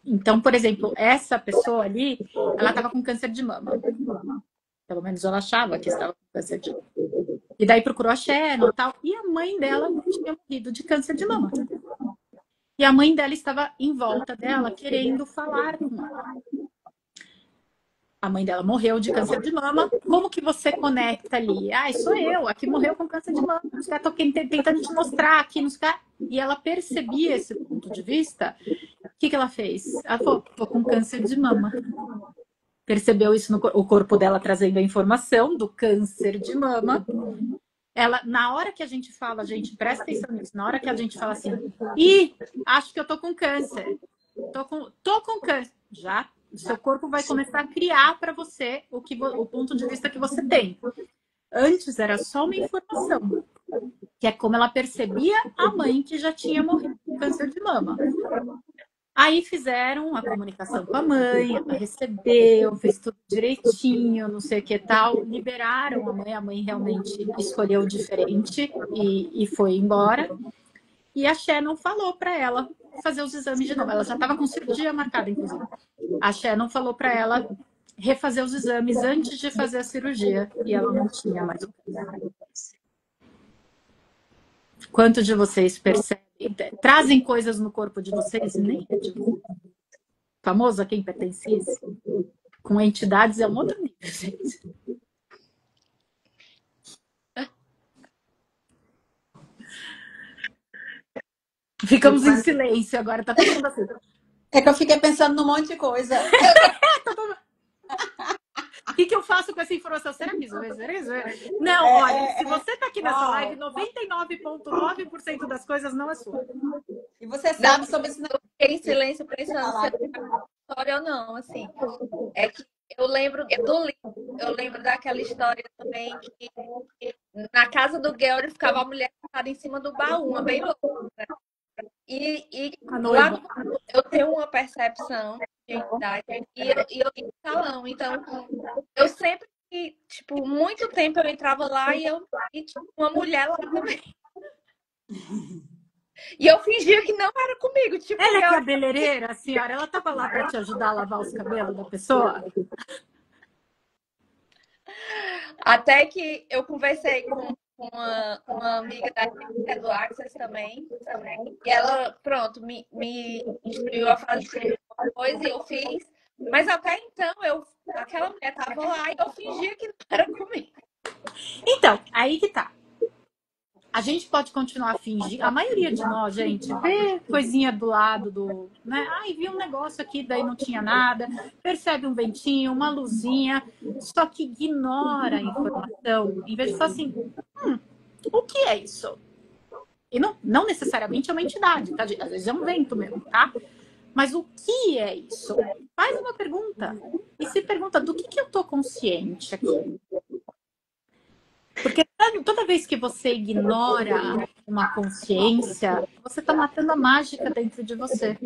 Então, por exemplo, essa pessoa ali, ela estava com câncer de mama. Pelo menos ela achava que estava com câncer de mama. E daí procurou a Shannon e tal. E a mãe dela tinha morrido de câncer de mama. E a mãe dela estava em volta dela, querendo falar com ela. A mãe dela morreu de câncer de mama. Como que você conecta ali? Ah, sou eu, aqui morreu com câncer de mama. Os caras estão tentando te mostrar aqui nos caras. E ela percebia esse ponto de vista. O que ela fez? Ela falou, tô com câncer de mama. Percebeu isso no o corpo dela trazendo a informação do câncer de mama. Ela, na hora que a gente fala, gente, presta atenção nisso, na hora que a gente fala assim, acho que eu tô com câncer. Tô com câncer. Já, o seu corpo vai começar a criar para você o ponto de vista que você tem. Antes era só uma informação, que é como ela percebia a mãe que já tinha morrido com câncer de mama. Aí fizeram a comunicação com a mãe, ela recebeu, fez tudo direitinho, não sei o que tal, liberaram a mãe realmente escolheu diferente e foi embora. E a Shannon falou para ela fazer os exames de novo. Ela já estava com cirurgia marcada, inclusive. A Shannon falou para ela refazer os exames antes de fazer a cirurgia e ela não tinha mais o câncer. Quantos de vocês percebem? Trazem coisas no corpo de vocês e nem é de vocês. Famoso a quem pertence isso? Com entidades é um outro nível, gente. Ficamos em silêncio agora, tá todo mundo assim. É que eu fiquei pensando num monte de coisa. O que eu faço com essa informação? Será que isso? Não, olha, se você tá aqui nessa live, 99,9% das coisas não é sua. E você sabe sobre isso? Eu fiquei em silêncio pensando se é história ou não, assim. É que eu lembro do livro, eu lembro daquela história também que na casa do Georg ficava a mulher sentada em cima do baú, uma bem louca, né? E lá eu tenho uma percepção de entidade e eu ia no salão. Então, eu sempre, tipo, muito tempo eu entrava lá e tinha uma mulher lá também. E eu fingia que não era comigo. Tipo, ela é cabeleireira, a senhora? Ela tava lá para te ajudar a lavar os cabelos da pessoa? Até que eu conversei com uma amiga da gente, do Access também. E ela, pronto, me instruiu a fazer uma coisa e eu fiz. Mas até então, aquela mulher tava lá e eu fingia que não era comigo. Então, aí que tá. A gente pode continuar fingindo. A maioria de nós, gente, vê coisinha do lado do... né? Ai, vi um negócio aqui, daí não tinha nada. Percebe um ventinho, uma luzinha. Só que ignora a informação. Em vez de falar assim, o que é isso? E não necessariamente é uma entidade, tá? Às vezes é um vento mesmo, tá? Mas o que é isso? Faz uma pergunta. E se pergunta, do que eu tô consciente aqui? Porque toda vez que você ignora uma consciência, você está matando a mágica dentro de você.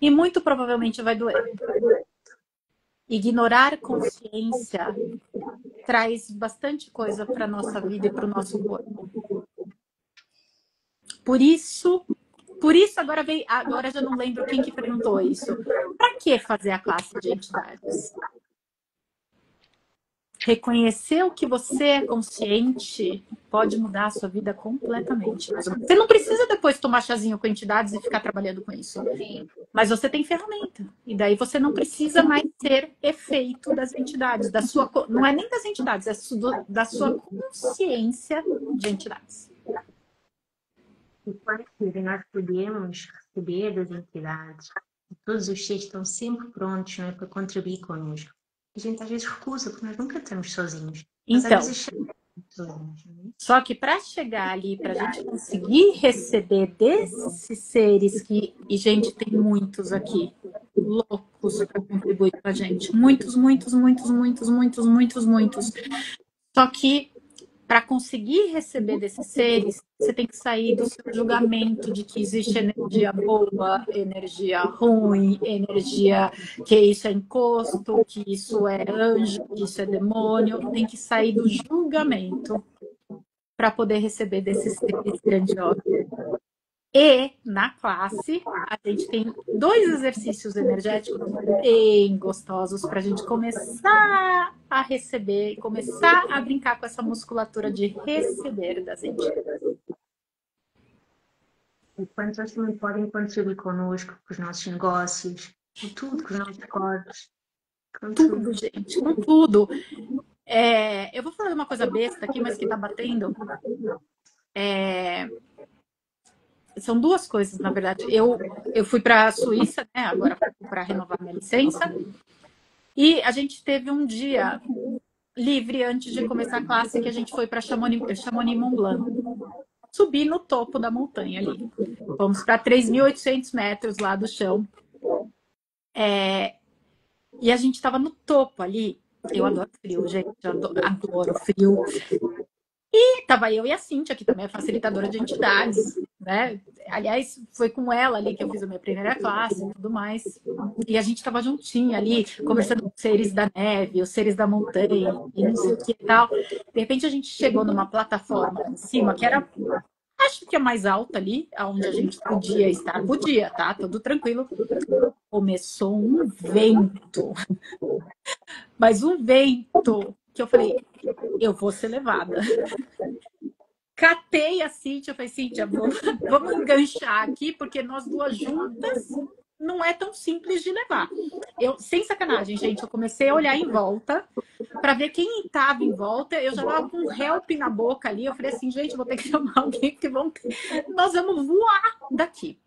E muito provavelmente vai doer. Ignorar consciência traz bastante coisa para a nossa vida e para o nosso corpo. Por isso agora já não lembro quem que perguntou isso. Para que fazer a classe de entidades? Reconhecer o que você é consciente pode mudar a sua vida completamente. Você não precisa depois tomar chazinho com entidades e ficar trabalhando com isso. Mas você tem ferramenta. E daí você não precisa mais ser efeito das entidades. Não é nem das entidades, é da sua consciência de entidades. E quando nós podemos receber das entidades, todos os seres estão sempre prontos, não é, para contribuir connosco. A gente às vezes recusa, porque nós nunca estamos sozinhos. Mas Então, às vezes achamos que estamos sozinhos, não é? só que para chegar ali, para a gente conseguir receber desses seres e gente, tem muitos aqui, loucos para contribuir com a gente. Muitos. Só que para conseguir receber desses seres, você tem que sair do seu julgamento de que existe energia boa, energia ruim, energia que isso é encosto, que isso é anjo, que isso é demônio. Tem que sair do julgamento para poder receber desses seres grandiosos. E na classe, a gente tem 2 exercícios energéticos bem gostosos para a gente começar a receber, começar a brincar com essa musculatura de receber das entidades. E quantos eles também podem contribuir connosco, com os nossos negócios, com tudo, com os nossos corpos. Com tudo, gente, com tudo. Eu vou falar uma coisa besta aqui, mas que tá batendo. São 2 coisas, na verdade. Eu fui para a Suíça, né, agora para renovar minha licença, e a gente teve um dia livre antes de começar a classe, que a gente foi para Chamonix Mont Blanc. Subi no topo da montanha ali. Fomos para 3.800 metros lá do chão. E a gente estava no topo ali. Eu adoro frio, gente. Eu adoro frio. E tava eu e a Cíntia, que também é facilitadora de entidades, né? Aliás, foi com ela ali que eu fiz a minha primeira classe e tudo mais. E a gente tava juntinha ali, conversando com os seres da neve, os seres da montanha, e não sei o que e tal. De repente a gente chegou numa plataforma em cima, que era, acho que a mais alta ali, onde a gente podia estar. Podia, tá? Tudo tranquilo. Começou um vento. Mas um vento que eu falei, eu vou ser levada. Catei a Cíntia, eu falei, Cíntia, vamos enganchar aqui, porque nós 2 juntas não é tão simples de levar. Sem sacanagem, gente, eu comecei a olhar em volta para ver quem estava em volta. Eu já estava com um help na boca ali. Eu falei assim, gente, eu vou ter que chamar alguém, porque nós vamos voar daqui.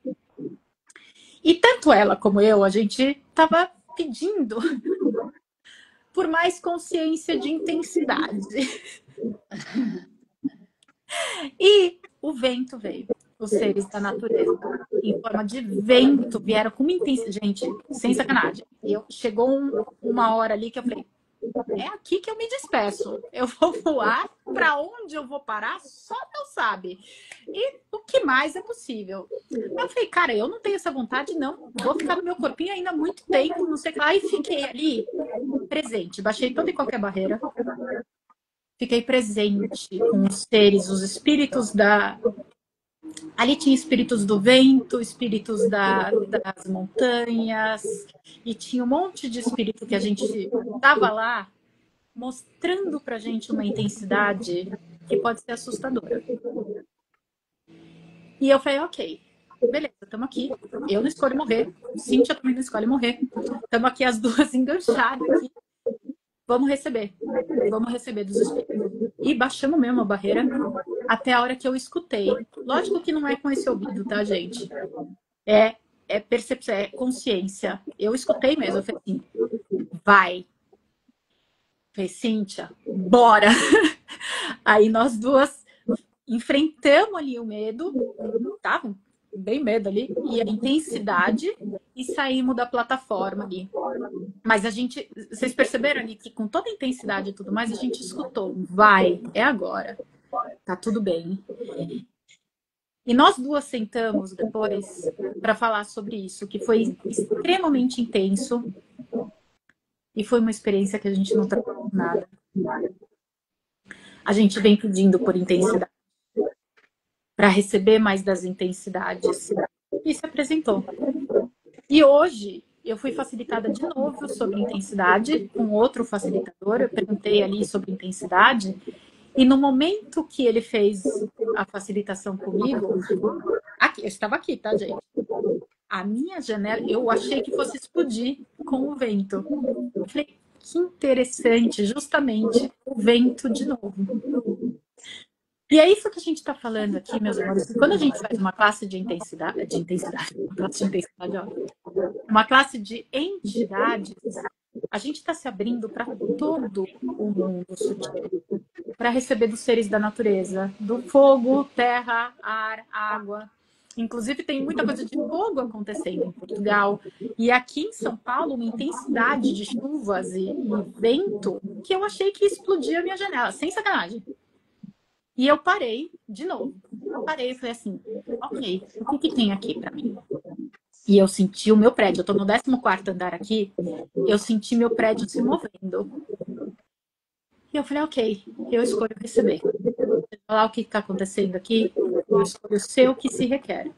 E tanto ela como eu, a gente estava pedindo por mais consciência de intensidade. E o vento veio. Os seres da natureza, em forma de vento, vieram com uma intensidade. Gente, sem sacanagem. Chegou uma hora ali que eu falei, é aqui que eu me despeço. Eu vou voar, para onde eu vou parar, só Deus sabe. E o que mais é possível. Eu falei, cara, eu não tenho essa vontade, não. Vou ficar no meu corpinho ainda há muito tempo, não sei o que lá. E fiquei ali, presente. Baixei toda e qualquer barreira. Fiquei presente com os seres, os espíritos da... Ali tinha espíritos do vento, espíritos das montanhas, e tinha um monte de espírito que a gente estava lá mostrando pra gente uma intensidade que pode ser assustadora. E eu falei, ok, beleza, estamos aqui. Eu não escolho morrer, Cíntia também não escolhe morrer. Estamos aqui as 2 enganchadas aqui. Vamos receber dos espíritos. E baixamos mesmo a barreira até a hora que eu escutei. Lógico que não é com esse ouvido, tá, gente? É percepção, é consciência. Eu escutei mesmo, eu falei assim, vai. Eu falei, Cíntia, bora! Aí nós 2 enfrentamos ali o medo, bem medo ali, e a intensidade, e saímos da plataforma ali. Mas vocês perceberam ali que com toda a intensidade e tudo mais, a gente escutou, vai, é agora, tá tudo bem. E nós duas sentamos depois para falar sobre isso, que foi extremamente intenso, e foi uma experiência que a gente não trabalhou nada. A gente vem pedindo por intensidade, para receber mais das intensidades. E se apresentou. E hoje eu fui facilitada de novo sobre intensidade, com outro facilitador. Eu perguntei ali sobre intensidade. E no momento que ele fez a facilitação comigo, aqui, eu estava aqui, tá, gente? A minha janela, eu achei que fosse explodir com o vento. Eu falei, que interessante, justamente o vento de novo. E é isso que a gente está falando aqui, meus amores. Quando a gente faz uma classe de intensidade, uma classe de entidades, a gente está se abrindo para todo o mundo sutil, para receber dos seres da natureza, do fogo, terra, ar, água. Inclusive tem muita coisa de fogo acontecendo em Portugal. E aqui em São Paulo, uma intensidade de chuvas e vento que eu achei que explodia a minha janela, sem sacanagem. E eu parei de novo. Eu parei e falei assim, ok, o que tem aqui para mim? E eu senti o meu prédio, eu tô no 14º andar aqui, eu senti meu prédio se movendo. E eu falei, ok, eu escolho receber. Falar o que está acontecendo aqui, eu escolho ser o que se requer.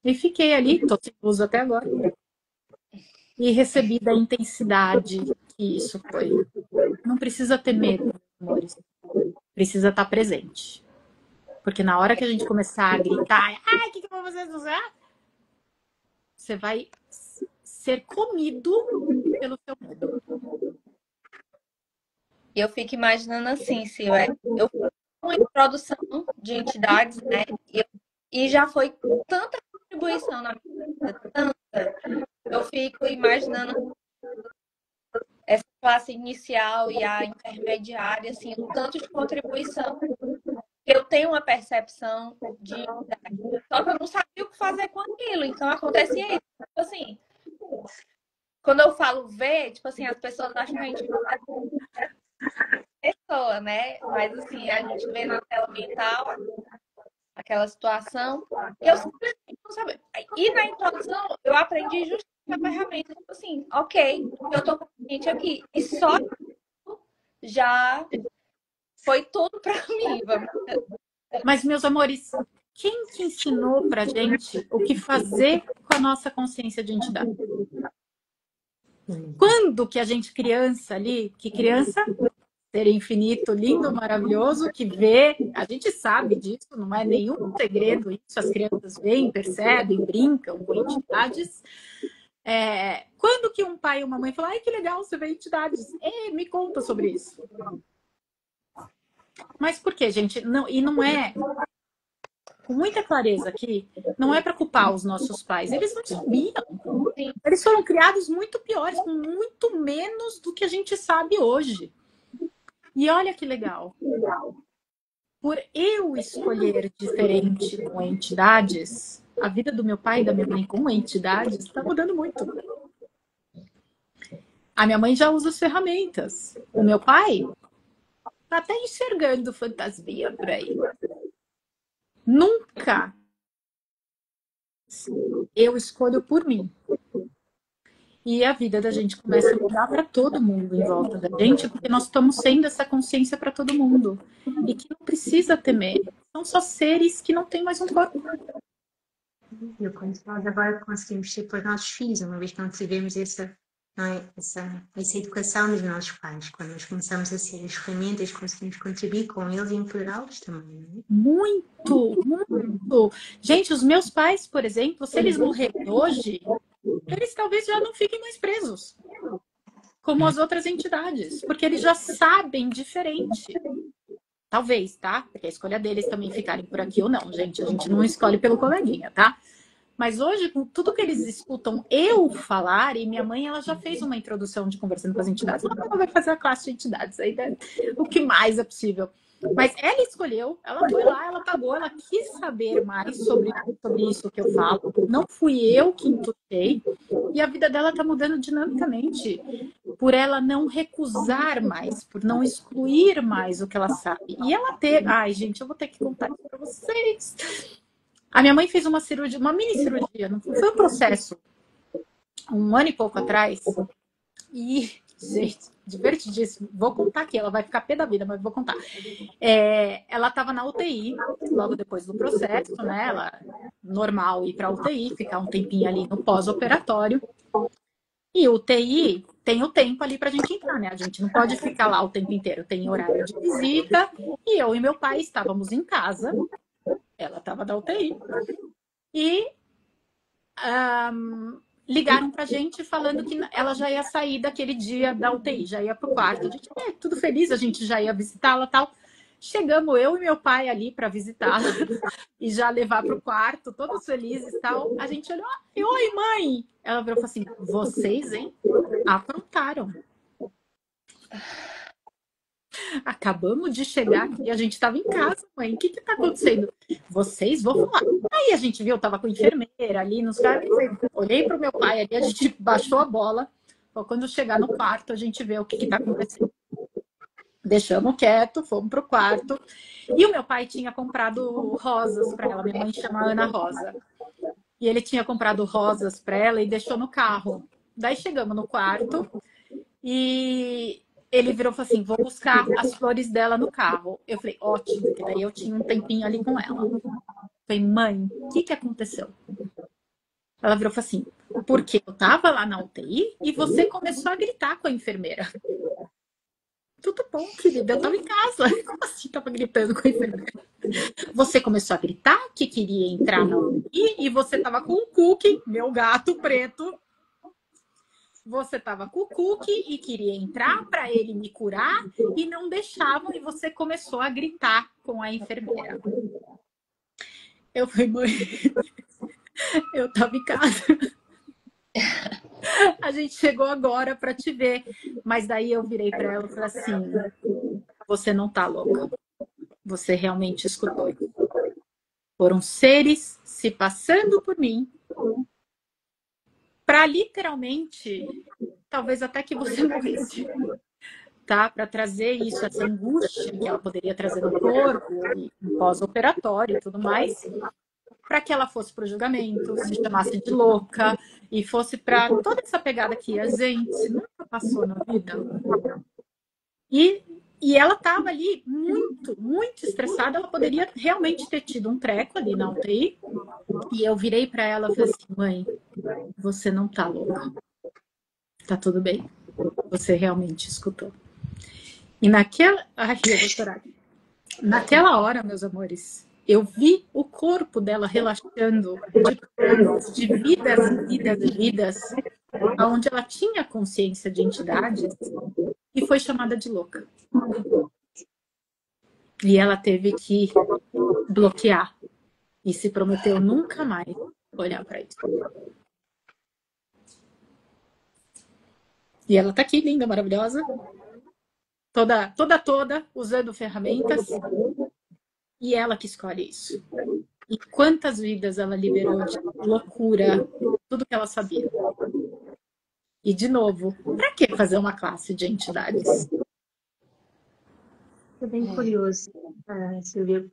E fiquei ali, tô sem uso até agora. E recebi da intensidade que isso foi. Não precisa ter medo, amores. Precisa estar presente. Porque na hora que a gente começar a gritar, ai, o que eu vou fazer? Você vai ser comido pelo seu medo. Eu fico imaginando assim, Silvia, eu fiz uma introdução de entidades, né? E já foi tanta contribuição na minha vida, tanta. Eu fico imaginando essa classe inicial e a intermediária, assim, o tanto de contribuição. Eu tenho uma percepção de entidade, só que eu não sabia o que fazer com aquilo, então acontecia isso. Tipo assim, quando eu falo ver, tipo assim, as pessoas acham que a gente pessoa, né? Mas assim, a gente vê na tela mental aquela situação. E eu simplesmente não sabia. E na introdução, eu aprendi justamente a ferramenta, tipo assim, ok, eu tô consciente aqui. E só já foi tudo pra mim. Mas, meus amores, quem que ensinou pra gente o que fazer com a nossa consciência de entidade? Quando que a gente, criança ali, que criança, ser infinito, lindo, maravilhoso, que vê, a gente sabe disso, não é nenhum segredo isso, as crianças veem, percebem, brincam com entidades. Quando que um pai e uma mãe falam, ai, que legal, você vê entidades, me conta sobre isso. Mas por quê, gente? Não, e não é, com muita clareza aqui, não é para culpar os nossos pais, eles não sabiam. Eles foram criados muito piores, com muito menos do que a gente sabe hoje. E olha que legal. Por eu escolher diferente com entidades, a vida do meu pai e da minha mãe com entidades está mudando muito. A minha mãe já usa as ferramentas. O meu pai está até enxergando fantasia por aí. Nunca eu escolho por mim. E a vida da gente começa a mudar para todo mundo em volta da gente, porque nós estamos sendo essa consciência para todo mundo. E que não precisa temer. São só seres que não têm mais um corpo. E o quanto nós agora conseguimos ser para os nossos filhos, uma vez que não tivemos essa educação dos nossos pais. Quando nós começamos a ser as ferramentas, conseguimos contribuir com eles e empoderá-los também. Não é? Muito, muito. Gente, os meus pais, por exemplo, se eles morrerem hoje, eles talvez já não fiquem mais presos, como as outras entidades, porque eles já sabem diferente. Talvez, tá? Porque a escolha deles também ficarem por aqui ou não, gente. A gente não escolhe pelo coleguinha, tá? Mas hoje, com tudo que eles escutam eu falar, e minha mãe, ela já fez uma introdução de conversando com as entidades. Ela vai fazer a classe de entidades, aí, né? O que mais é possível. Mas ela escolheu, ela foi lá, ela pagou, ela quis saber mais sobre isso que eu falo. Não fui eu que entusiasmei. E a vida dela tá mudando dinamicamente por ela não recusar mais, por não excluir mais o que ela sabe. E ela teve... Ai, gente, eu vou ter que contar isso pra vocês. A minha mãe fez uma cirurgia, uma mini cirurgia, não foi um processo, 1 ano e pouco atrás. E, gente, divertidíssimo. Vou contar aqui, ela vai ficar pé da vida, mas vou contar. Ela estava na UTI, logo depois do processo, né? Ela, normal ir para UTI, ficar um tempinho ali no pós-operatório. E UTI tem o tempo ali para a gente entrar, né? A gente não pode ficar lá o tempo inteiro. Tem horário de visita. E eu e meu pai estávamos em casa. Ela estava na UTI. E ligaram pra gente falando que ela já ia sair daquele dia da UTI, já ia pro quarto. A gente, tudo feliz, a gente já ia visitá-la e tal. Chegamos eu e meu pai ali para visitá-la e já levar pro quarto, todos felizes e tal. A gente olhou, oi, mãe! Ela virou e falou assim, vocês, hein, aprontaram. Acabamos de chegar aqui, a gente estava em casa, mãe. O que está acontecendo? Vocês vão falar. Aí a gente viu, eu estava com a enfermeira ali nos caras. Olhei para o meu pai ali, a gente baixou a bola. Quando chegar no quarto, a gente vê o que está acontecendo. Deixamos quieto, fomos pro quarto. E o meu pai tinha comprado rosas para ela. Minha mãe chama Ana Rosa. E ele tinha comprado rosas para ela e deixou no carro. Daí chegamos no quarto e ele virou e falou assim, vou buscar as flores dela no carro. Eu falei, ótimo, porque daí eu tinha um tempinho ali com ela. Eu falei, mãe, o que aconteceu? Ela virou e falou assim, porque eu tava lá na UTI e você começou a gritar com a enfermeira. Tudo bom, querida, eu tava em casa. Como assim tava gritando com a enfermeira? Você começou a gritar que queria entrar na UTI e você tava com o Cookie, meu gato preto. Você tava com o Cookie e queria entrar para ele me curar e não deixavam e você começou a gritar com a enfermeira. Eu falei, mãe, eu tava em casa. A gente chegou agora para te ver. Mas daí eu virei para ela e falei assim, você não tá louca. Você realmente escutou. Foram seres se passando por mim para literalmente, talvez até que você morresse, tá? Para trazer isso, essa angústia que ela poderia trazer no corpo, no pós-operatório e tudo mais, para que ela fosse para o julgamento, se chamasse de louca e fosse para toda essa pegada que a gente nunca passou na vida. E ela estava ali muito, muito estressada. Ela poderia realmente ter tido um treco ali na UTI. E eu virei para ela e falei assim, mãe, você não tá louca. Tá tudo bem. Você realmente escutou. E naquela... Ai, eu vou chorar. Naquela hora, meus amores, eu vi o corpo dela relaxando de vidas e vidas, onde ela tinha consciência de entidades e foi chamada de louca. E ela teve que bloquear e se prometeu nunca mais olhar para isso. E ela tá aqui, linda, maravilhosa, toda, usando ferramentas, e ela que escolhe isso. E quantas vidas ela liberou de loucura, tudo que ela sabia. E, de novo, para que fazer uma classe de entidades? É bem curioso, Silvia.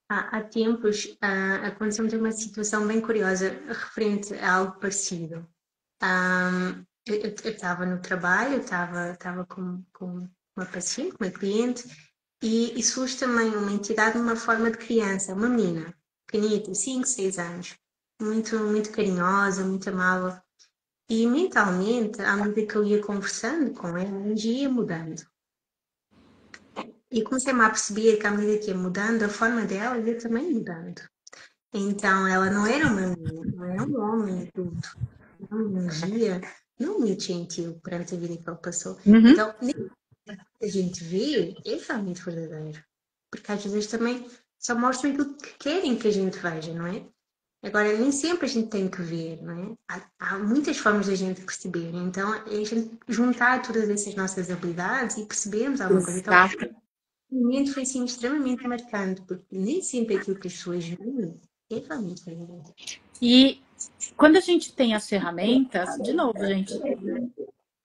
Há tempos aconteceu-me uma situação bem curiosa referente a algo parecido. Eu estava no trabalho, eu estava com uma paciente, uma cliente, e surge também uma entidade numa forma de criança, uma menina, pequenita, 5, 6 anos, muito, muito carinhosa, muito amável. E mentalmente, à medida que eu ia conversando com ela, a energia ia mudando. E comecei-me a perceber que à medida que ia mudando, a forma dela ia também mudando. Então, ela não era uma menina, não era um homem adulto. Uma energia não muito gentil perante a vida que ele passou. Então, a gente vê é realmente verdadeiro. Porque às vezes também só mostram aquilo que querem que a gente veja, não é? Agora, nem sempre a gente tem que ver, não é? Há muitas formas de a gente perceber. Então, é a gente juntar todas essas nossas habilidades e percebermos alguma coisa. Então, momento foi assim extremamente marcante, porque nem sempre aquilo que as pessoas veem é realmente verdadeiro. E quando a gente tem as ferramentas, de novo, gente,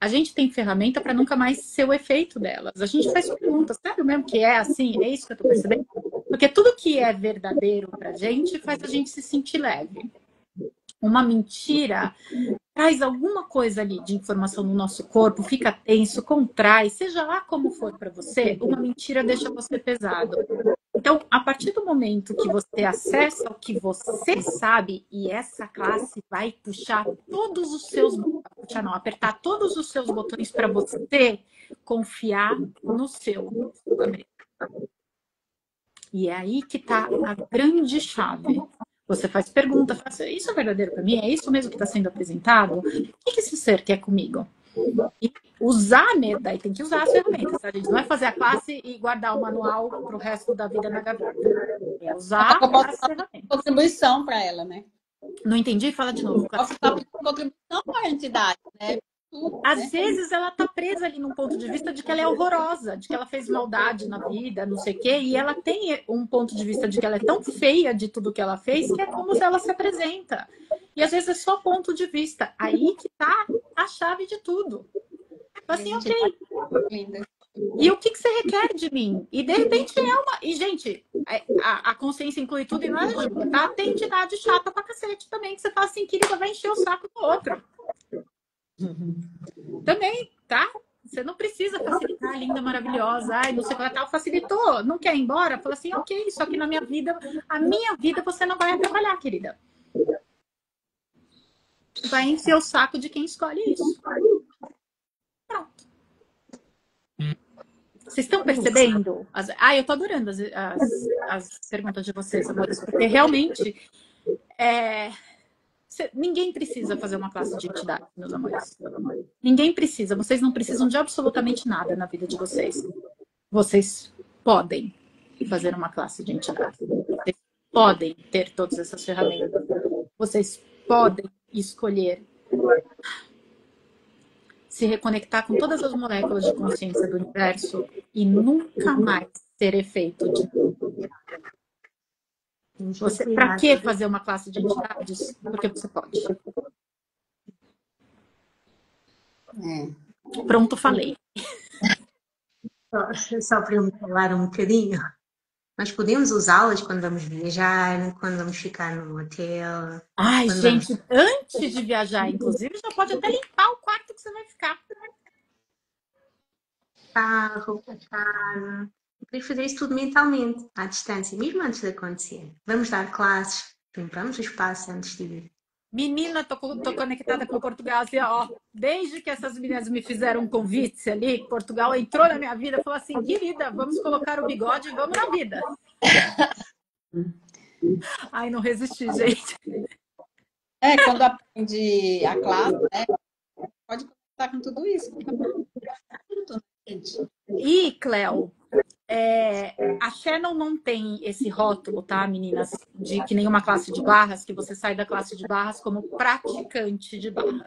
a gente tem ferramenta para nunca mais ser o efeito delas. A gente faz perguntas, sabe o mesmo que é assim? É isso que eu tô percebendo? Porque tudo que é verdadeiro pra gente faz a gente se sentir leve. Uma mentira traz alguma coisa ali de informação no nosso corpo, fica tenso, contrai, seja lá como for para você, uma mentira deixa você pesado. Então, a partir do momento que você acessa o que você sabe, e essa classe vai puxar todos os seus, puxar não, apertar todos os seus botões para você confiar no seu julgamento. E é aí que está a grande chave. Você faz pergunta, faz, isso é verdadeiro para mim? É isso mesmo que está sendo apresentado? O que esse ser quer comigo? E usar, daí tem que usar as ferramentas, tá, gente? Não é fazer a classe e guardar o manual para o resto da vida na gaveta. É usar as ferramentas. Contribuição para ela, né? Não entendi? Fala de novo. Posso dar contribuição para a entidade, né? Às vezes ela tá presa ali num ponto de vista de que ela é horrorosa, de que ela fez maldade na vida, não sei o quê, e ela tem um ponto de vista de que ela é tão feia de tudo que ela fez, que é como ela se apresenta. E às vezes é só ponto de vista. Aí que tá a chave de tudo. Assim, ok. E o que você requer de mim? E de repente é uma. E, gente, a consciência inclui tudo e não ajuda, tá? Tem entidade chata pra cacete também, que você fala assim, querida, vai encher o saco do outro. Também, tá? Você não precisa facilitar, linda, maravilhosa. Ai, não sei o que tal, facilitou. Não quer ir embora? Fala assim, ok, só que na minha vida, a minha vida você não vai atrapalhar, querida. Vai encher o saco de quem escolhe isso. Pronto. Vocês estão percebendo? Eu tô adorando as perguntas de vocês, amores, porque realmente ninguém precisa fazer uma classe de entidade, meus amores. Ninguém precisa. Vocês não precisam de absolutamente nada na vida de vocês. Vocês podem fazer uma classe de entidade. Vocês podem ter todas essas ferramentas. Vocês podem escolher se reconectar com todas as moléculas de consciência do universo e nunca mais ser efeito de você. Para que fazer uma classe de entidades? Porque você pode. Pronto, falei. Só para eu me falar um bocadinho. Nós podemos usá-las quando vamos viajar, quando vamos ficar no hotel. Ai, gente, antes de viajar, inclusive, já pode até limpar o quarto que você vai ficar. Carro, para casa. Podemos fazer isso tudo mentalmente, à distância, mesmo antes de acontecer. Vamos dar classes, limpamos o espaço antes de ir. Menina, tô conectada com Portugal, assim, ó. Desde que essas meninas me fizeram um convite ali, Portugal entrou na minha vida, falou assim, querida, vamos colocar o bigode e vamos na vida. Ai, não resisti, gente. Quando aprende a classe, né? Pode contar com tudo isso. E, Cléo, a Shannon não tem esse rótulo, tá, meninas? De que nenhuma classe de barras, que você sai da classe de barras como praticante de barras.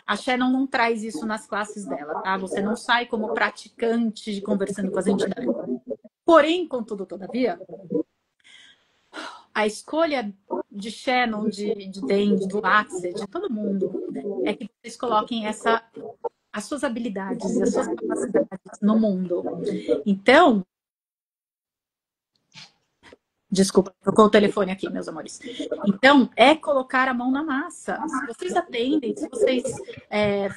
A Shannon não traz isso nas classes dela, tá? Você não sai como praticante de conversando com as entidades. Porém, contudo, todavia, a escolha de Shannon, de Dende, do Axel, de todo mundo, é que vocês coloquem as suas habilidades e as suas capacidades no mundo. Então, desculpa, tocou o telefone aqui, meus amores. Então, é colocar a mão na massa. Se vocês atendem, se vocês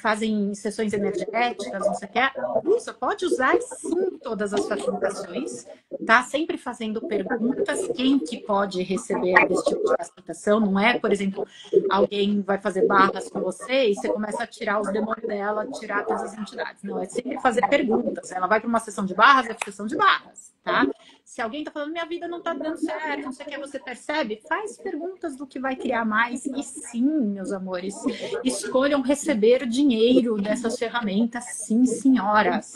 fazem sessões energéticas, não sei o que, pode usar sim todas as facilitações, tá? Sempre fazendo perguntas, quem que pode receber esse tipo de facilitação, não é, por exemplo, alguém vai fazer barras com você e você começa a tirar os demônios dela, tirar todas as entidades. Não, é sempre fazer perguntas. Ela vai para uma sessão de barras, é sessão de barras, tá? Se alguém tá falando, minha vida não tá dando certo, não sei o que, você percebe, faz perguntas do que vai criar mais. E sim, meus amores, escolham receber dinheiro dessas ferramentas, sim, senhoras.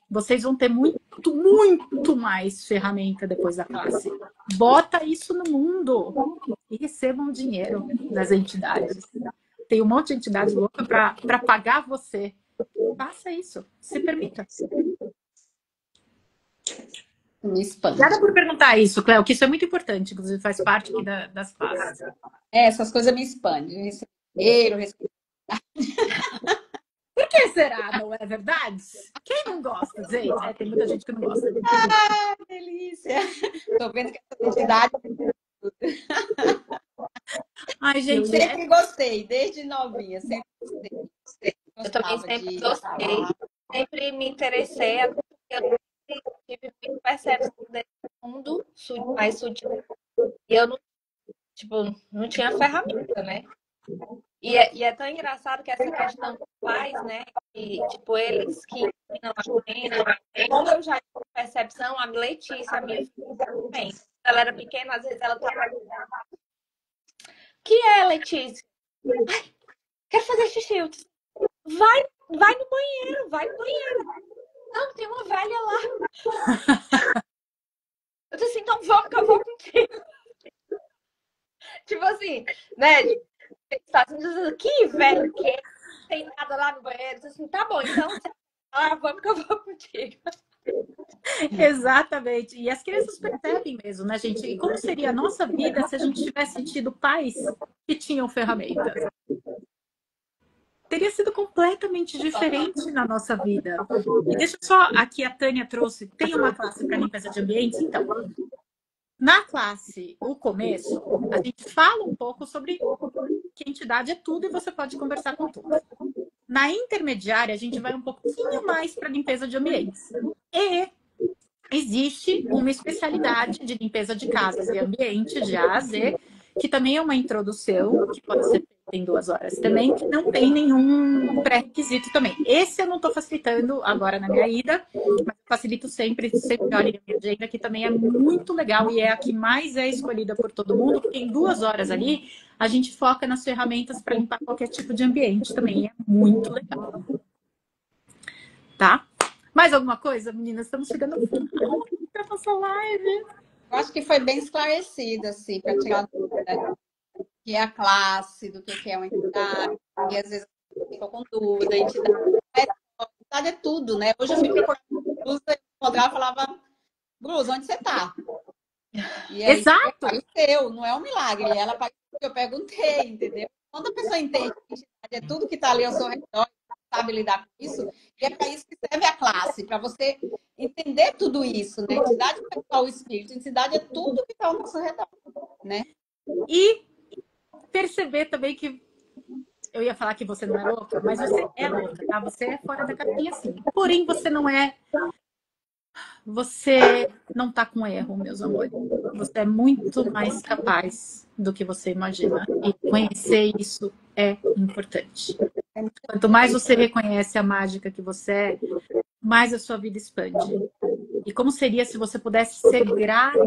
Vocês vão ter muito, muito mais ferramenta depois da classe. Bota isso no mundo e recebam dinheiro das entidades. Tem um monte de entidade louca para pagar você. Faça isso, se permita. Me expande. Obrigada por perguntar isso, Cléo, que isso é muito importante, inclusive faz parte aqui das classes. Essas coisas me expandem. Dinheiro, Por que será? Não é verdade? Quem não gosta, gente? Tem muita gente que não gosta. delícia. Tô vendo que essa identidade. Ai, Eu gente, sempre gostei, desde novinha, sempre gostei. Eu também Gostava sempre de gostei, sempre me interessei, até porque eu sempre tive muita percepção desse mundo mais sutil. E eu não, tipo, não tinha ferramenta, né? E é tão engraçado que essa questão dos pais, né? E, tipo, eles que ensinam a gente, como eu já tinha percepção, a Letícia, a minha filha, também. Ela era pequena, às vezes ela tava. Que é, Letícia? Ai, quero fazer xixi. Eu disse, vai no banheiro, vai no banheiro. Não, tem uma velha lá. Eu disse, então vamos que eu vou contigo. Tipo assim, né? Tá dizendo, que velho, que não tem nada lá no banheiro. Eu disse assim, tá bom, então vamos que eu vou contigo. exatamente. E as crianças percebem mesmo, né, gente? E como seria a nossa vida se a gente tivesse tido pais que tinham ferramentas? Teria sido completamente diferente na nossa vida. E deixa só, aqui a Tânia trouxe, tem uma classe para limpeza de ambientes, então. Na classe, o começo, a gente fala um pouco sobre que entidade é tudo e você pode conversar com tudo. Na intermediária, a gente vai um pouquinho mais para limpeza de ambientes. E existe uma especialidade de limpeza de casas e ambiente, de A a Z, que também é uma introdução, que pode ser feita em 2 horas também, que não tem nenhum pré-requisito também. Esse eu não estou facilitando agora na minha ida, mas facilito sempre olho a minha agenda, que também é muito legal e é a que mais é escolhida por todo mundo, porque em 2 horas ali a gente foca nas ferramentas para limpar qualquer tipo de ambiente também, é muito legal. Tá? Mais alguma coisa, meninas? Estamos chegando ao final da nossa live. Eu acho que foi bem esclarecida, assim, para tirar dúvida do que é a classe, do que é uma entidade, e às vezes ficou com dúvida, entidade é tudo, né? Hoje eu fui procurar blusa, eu encontrava e falava, Blusa, onde você tá? E aí Exato! apareceu, não é um milagre, ela apareceu, eu perguntei, entendeu? Quando a pessoa entende que entidade é tudo que está ali ao seu redor, sabe lidar com isso, e é para isso que serve a classe, para você entender tudo isso, né? Entidade não é só o espírito, entidade é tudo que está ao nosso redor, né? E perceber também que eu ia falar que você não é louca, mas você é louca, tá? Você é fora da caixinha, sim. Porém, você não é. Você não tá com erro, meus amores. Você é muito mais capaz do que você imagina. E conhecer isso é importante. Quanto mais você reconhece a mágica que você é, mais a sua vida expande. E como seria se você pudesse ser grata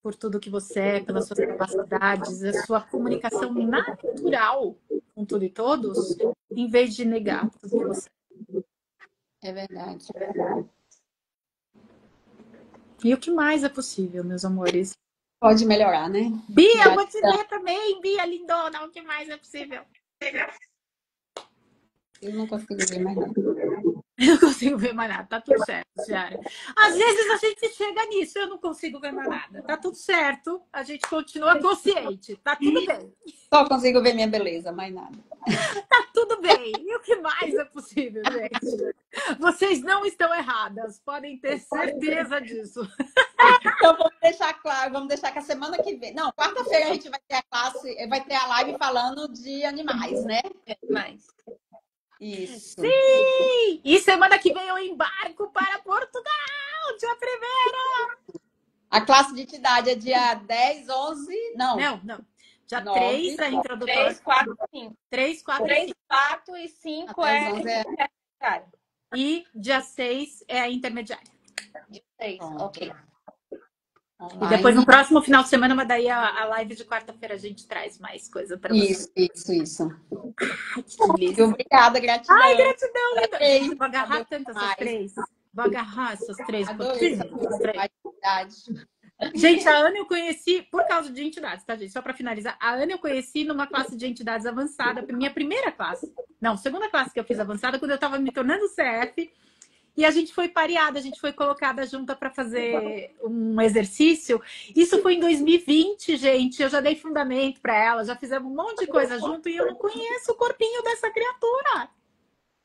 por tudo que você é, pelas suas capacidades, a sua comunicação natural com tudo e todos, em vez de negar tudo que você é. É verdade. E o que mais é possível, meus amores? Pode melhorar, né? Bia, eu vou te ver também, Bia lindona, o que mais é possível? Eu não consigo ver mais nada. Eu não consigo ver mais nada, tá tudo certo, Ciara. Às vezes a gente chega nisso, eu não consigo ver mais nada. Tá tudo certo, a gente continua consciente, tá tudo bem. Só consigo ver minha beleza, mais nada. Tá tudo bem. E o que mais é possível, gente? Vocês não estão erradas, podem ter certeza disso. Então vamos deixar claro, vamos deixar que a semana que vem. Não, quarta-feira a gente vai ter a classe, vai ter a live falando de animais, né? Mas Isso. Sim! E semana que vem eu embarco para Portugal, dia 1º. A classe de entidade é dia 10, 11. Não. Não. Dia 9, 3 é introdutória. 3, 4, 5. 3, 4 e 3, 5. 4 e 5 Até as 11 é. E dia 6 é a intermediária. De 6, ok. E depois no próximo final de semana, mas daí a live de quarta-feira a gente traz mais coisa para vocês. Isso. Ai, que delícia. Obrigada, gratidão. Ai, gratidão, linda. Adorei. Vou agarrar tanto essas três. Vou agarrar essas três. Adorei essa Gente, a Ana eu conheci por causa de entidades, tá, gente? Só para finalizar. A Ana eu conheci numa classe de entidades avançada, minha primeira classe. Não, segunda classe que eu fiz avançada, quando eu estava me tornando CF. E a gente foi pareada, a gente foi colocada junta para fazer um exercício. Isso foi em 2020, gente. Eu já dei fundamento para ela, já fizemos um monte de coisa junto e eu não conheço o corpinho dessa criatura.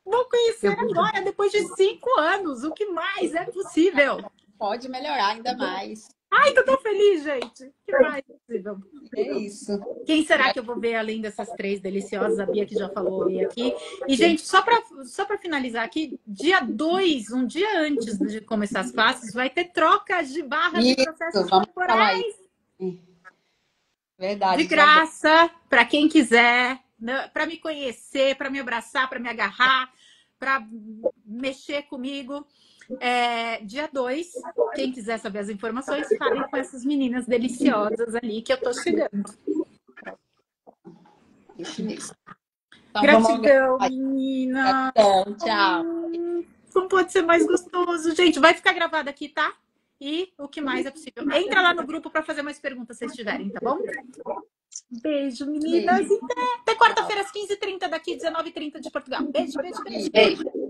Vou conhecer agora, depois de 5 anos. O que mais é possível? Pode melhorar ainda mais. Ai, tô tão feliz, gente. Que mais é possível? É isso. Quem será que eu vou ver além dessas 3 deliciosas? A Bia que já falou e aqui. E, gente, só para finalizar aqui, dia 2, um dia antes de começar as classes, vai ter trocas de barras de processos corporais. Verdade. De graça, para quem quiser, para me conhecer, para me abraçar, para me agarrar, para mexer comigo. Dia 2, quem quiser saber as informações, falem com essas meninas deliciosas ali que eu tô chegando. Isso mesmo. Então, Gratidão, menina. Tchau. Não pode ser mais gostoso. Gente, vai ficar gravado aqui, tá? E o que mais é possível. Entra lá no grupo para fazer mais perguntas se vocês tiverem, tá bom? Beijo, meninas. Até quarta-feira às 15h30 daqui, 19h30 de Portugal. Beijo, beijo, beijo. Beijo.